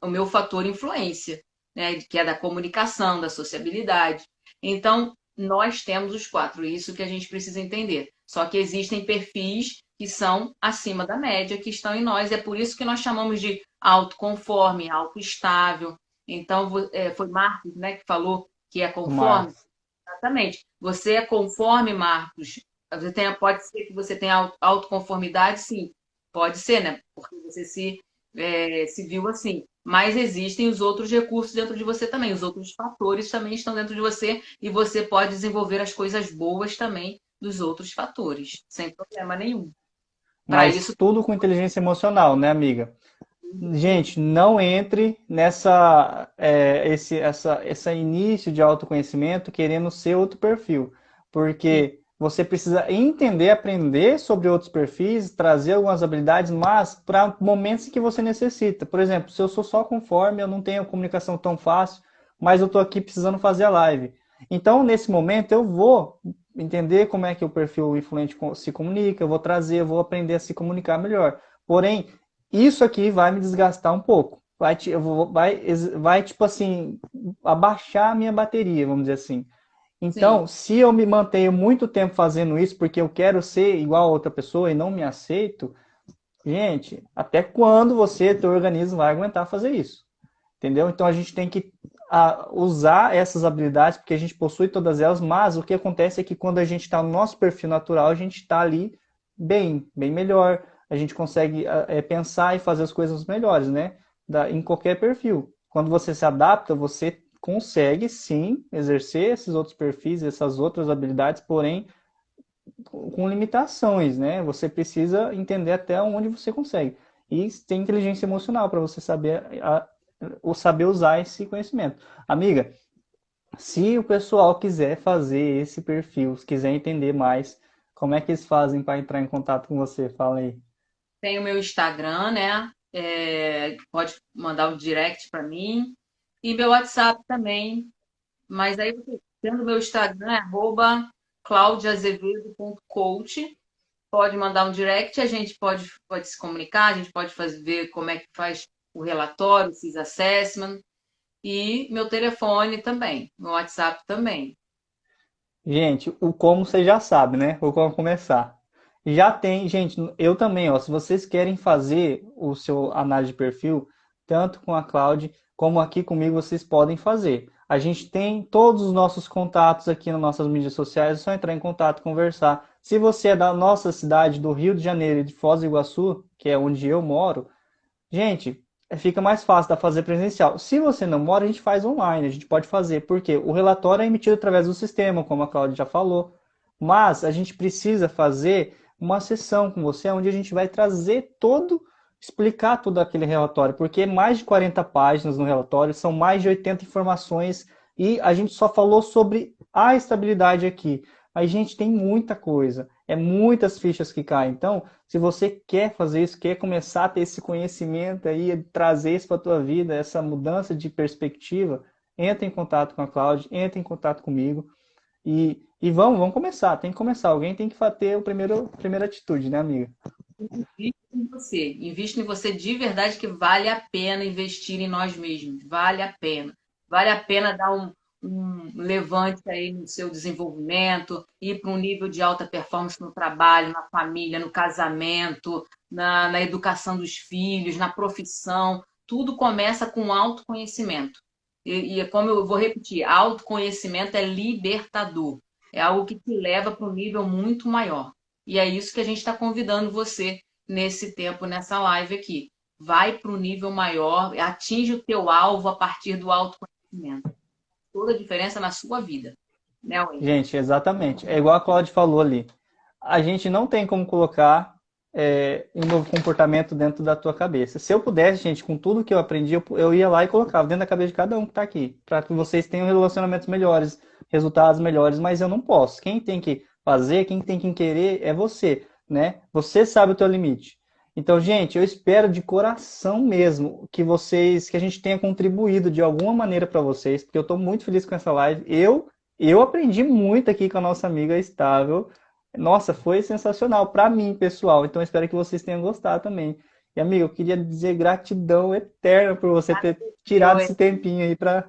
o meu fator influência, né? Que é da comunicação, da sociabilidade. Então, nós temos os quatro, isso que a gente precisa entender. Só que existem perfis que são acima da média, que estão em nós. É por isso que nós chamamos de autoconforme, autoestável. Então, foi Marcos, né, que falou que é O conforme. Marcos. Exatamente. Você é conforme, Marcos. Pode ser que você tenha autoconformidade, sim. Pode ser, né? Porque você se viu assim. Mas existem os outros recursos dentro de você também. Os outros fatores também estão dentro de você. E você pode desenvolver as coisas boas também dos outros fatores, sem problema nenhum. Para Mas isso, tudo com inteligência emocional, né, amiga? Gente, não entre essa início de autoconhecimento querendo ser outro perfil, porque você precisa entender, aprender sobre outros perfis, trazer algumas habilidades, mas para momentos que você necessita. Por exemplo, se eu sou só conforme, eu não tenho comunicação tão fácil, mas eu estou aqui precisando fazer a live. Então, nesse momento, eu vou entender como é que o perfil influente se comunica, eu vou trazer, eu vou aprender a se comunicar melhor. Porém, isso aqui vai me desgastar um pouco. Vai, tipo assim, abaixar a minha bateria, vamos dizer assim. sim, Então, se eu me mantenho muito tempo fazendo isso porque eu quero ser igual a outra pessoa e não me aceito, gente, até quando você, teu organismo, vai aguentar fazer isso? Entendeu? Então a gente tem que usar essas habilidades, porque a gente possui todas elas, mas o que acontece é que quando a gente está no nosso perfil natural, a gente está ali bem melhor, a gente consegue pensar e fazer as coisas melhores, né? Em qualquer perfil. Quando você se adapta, você consegue sim exercer esses outros perfis, essas outras habilidades, porém com limitações, né? Você precisa entender até onde você consegue. E tem inteligência emocional para você saber usar esse conhecimento. Amiga, se o pessoal quiser fazer esse perfil, quiser entender mais, como é que eles fazem para entrar em contato com você? Fala aí. tem o meu Instagram, né? Pode mandar um direct para mim. E meu WhatsApp também. Mas aí, tendo meu Instagram, é @claudiaazevedo.coach. pode mandar um direct, a gente pode se comunicar, a gente pode ver como é que faz o relatório, esses assessment, e meu telefone também, meu WhatsApp também. Gente, o como você já sabe, né? O como começar. Já tem, gente, eu também, ó, se vocês querem fazer o seu análise de perfil, tanto com a Cloud como aqui comigo, vocês podem fazer. A gente tem todos os nossos contatos aqui nas nossas mídias sociais, é só entrar em contato, conversar. Se você é da nossa cidade, do Rio de Janeiro e de Foz do Iguaçu, que é onde eu moro, gente, fica mais fácil da fazer presencial. Se você não mora, a gente faz online, a gente pode fazer, porque o relatório é emitido através do sistema, como a Cláudia já falou. Mas a gente precisa fazer uma sessão com você, onde a gente vai trazer todo, explicar todo aquele relatório, porque é mais de 40 páginas no relatório, são mais de 80 informações, e a gente só falou sobre a estabilidade aqui. A gente tem muita coisa, é muitas fichas que caem. Então, se você quer fazer isso, quer começar a ter esse conhecimento aí, trazer isso para a tua vida, essa mudança de perspectiva, entra em contato com a Cláudia, entra em contato comigo e vamos começar. Tem que começar. Alguém tem que ter a primeira atitude, né, amiga? Invista em você de verdade que vale a pena investir em nós mesmos, vale a pena. Vale a pena dar um levante aí no seu desenvolvimento, ir para um nível de alta performance no trabalho, na família, no casamento, na educação dos filhos, na profissão. Tudo começa com autoconhecimento. E como eu vou repetir, autoconhecimento é libertador. É algo que te leva para um nível muito maior. E é isso que a gente está convidando você nesse tempo, nessa live aqui. Vai para o nível maior, atinge o teu alvo a partir do autoconhecimento. Toda a diferença na sua vida, né, Wayne? Gente, exatamente. É igual a Claudia falou ali. A gente não tem como colocar um novo comportamento dentro da tua cabeça. Se eu pudesse, gente, com tudo que eu aprendi, eu ia lá e colocava dentro da cabeça de cada um que está aqui, para que vocês tenham relacionamentos melhores, resultados melhores, mas eu não posso. Quem tem que fazer, quem tem que querer é você, né? Você sabe o teu limite. Então, gente, eu espero de coração mesmo que a gente tenha contribuído de alguma maneira para vocês, porque eu estou muito feliz com essa live. Eu aprendi muito aqui com a nossa amiga Estável. Nossa, foi sensacional para mim, pessoal. Então espero que vocês tenham gostado também. E amigo, eu queria dizer gratidão eterna por você ter tirado esse tempinho aí para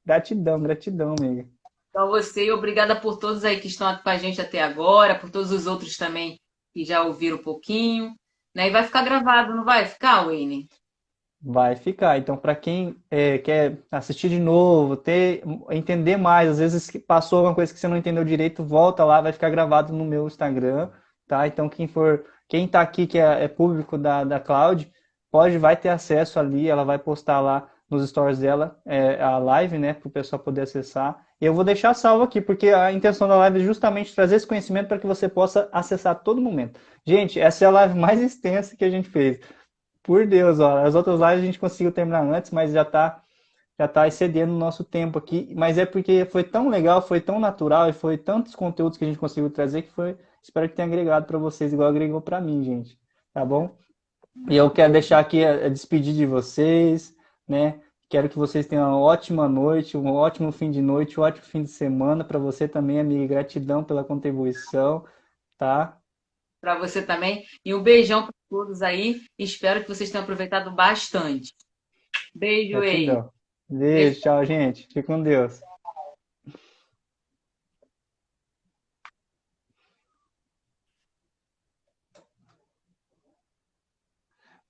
gratidão, gratidão, amiga. Então, você, obrigada por todos aí que estão aqui com a gente até agora, por todos os outros também que já ouviram um pouquinho. Né? E vai ficar gravado, não vai ficar, Wayne? Vai ficar. Então, para quem quer assistir de novo, entender mais, às vezes que passou alguma coisa que você não entendeu direito, volta lá, vai ficar gravado no meu Instagram, tá? Então, quem tá aqui que é público da Cloud, vai ter acesso ali, ela vai postar lá nos stories dela a live, né, para o pessoal poder acessar. E eu vou deixar salvo aqui, porque a intenção da live é justamente trazer esse conhecimento para que você possa acessar a todo momento. Gente, essa é a live mais extensa que a gente fez. Por Deus, ó, as outras lives a gente conseguiu terminar antes, mas já tá excedendo o nosso tempo aqui. Mas é porque foi tão legal, foi tão natural e foi tantos conteúdos que a gente conseguiu trazer que espero que tenha agregado para vocês igual agregou para mim, gente. Tá bom? E eu quero deixar aqui a despedir de vocês, né? Quero que vocês tenham uma ótima noite, um ótimo fim de noite, um ótimo fim de semana para você também, amiga. Gratidão pela contribuição, tá? Para você também. E um beijão para todos aí. Espero que vocês tenham aproveitado bastante. Beijo aí. Gratidão. Beijo, Beijo. tchau, gente. Fique com Deus.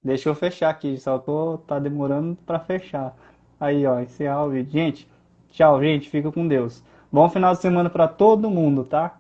Deixa eu fechar aqui, tá demorando para fechar. Aí, ó, encerrar o vídeo. Gente, tchau, gente, fica com Deus. Bom final de semana para todo mundo, tá?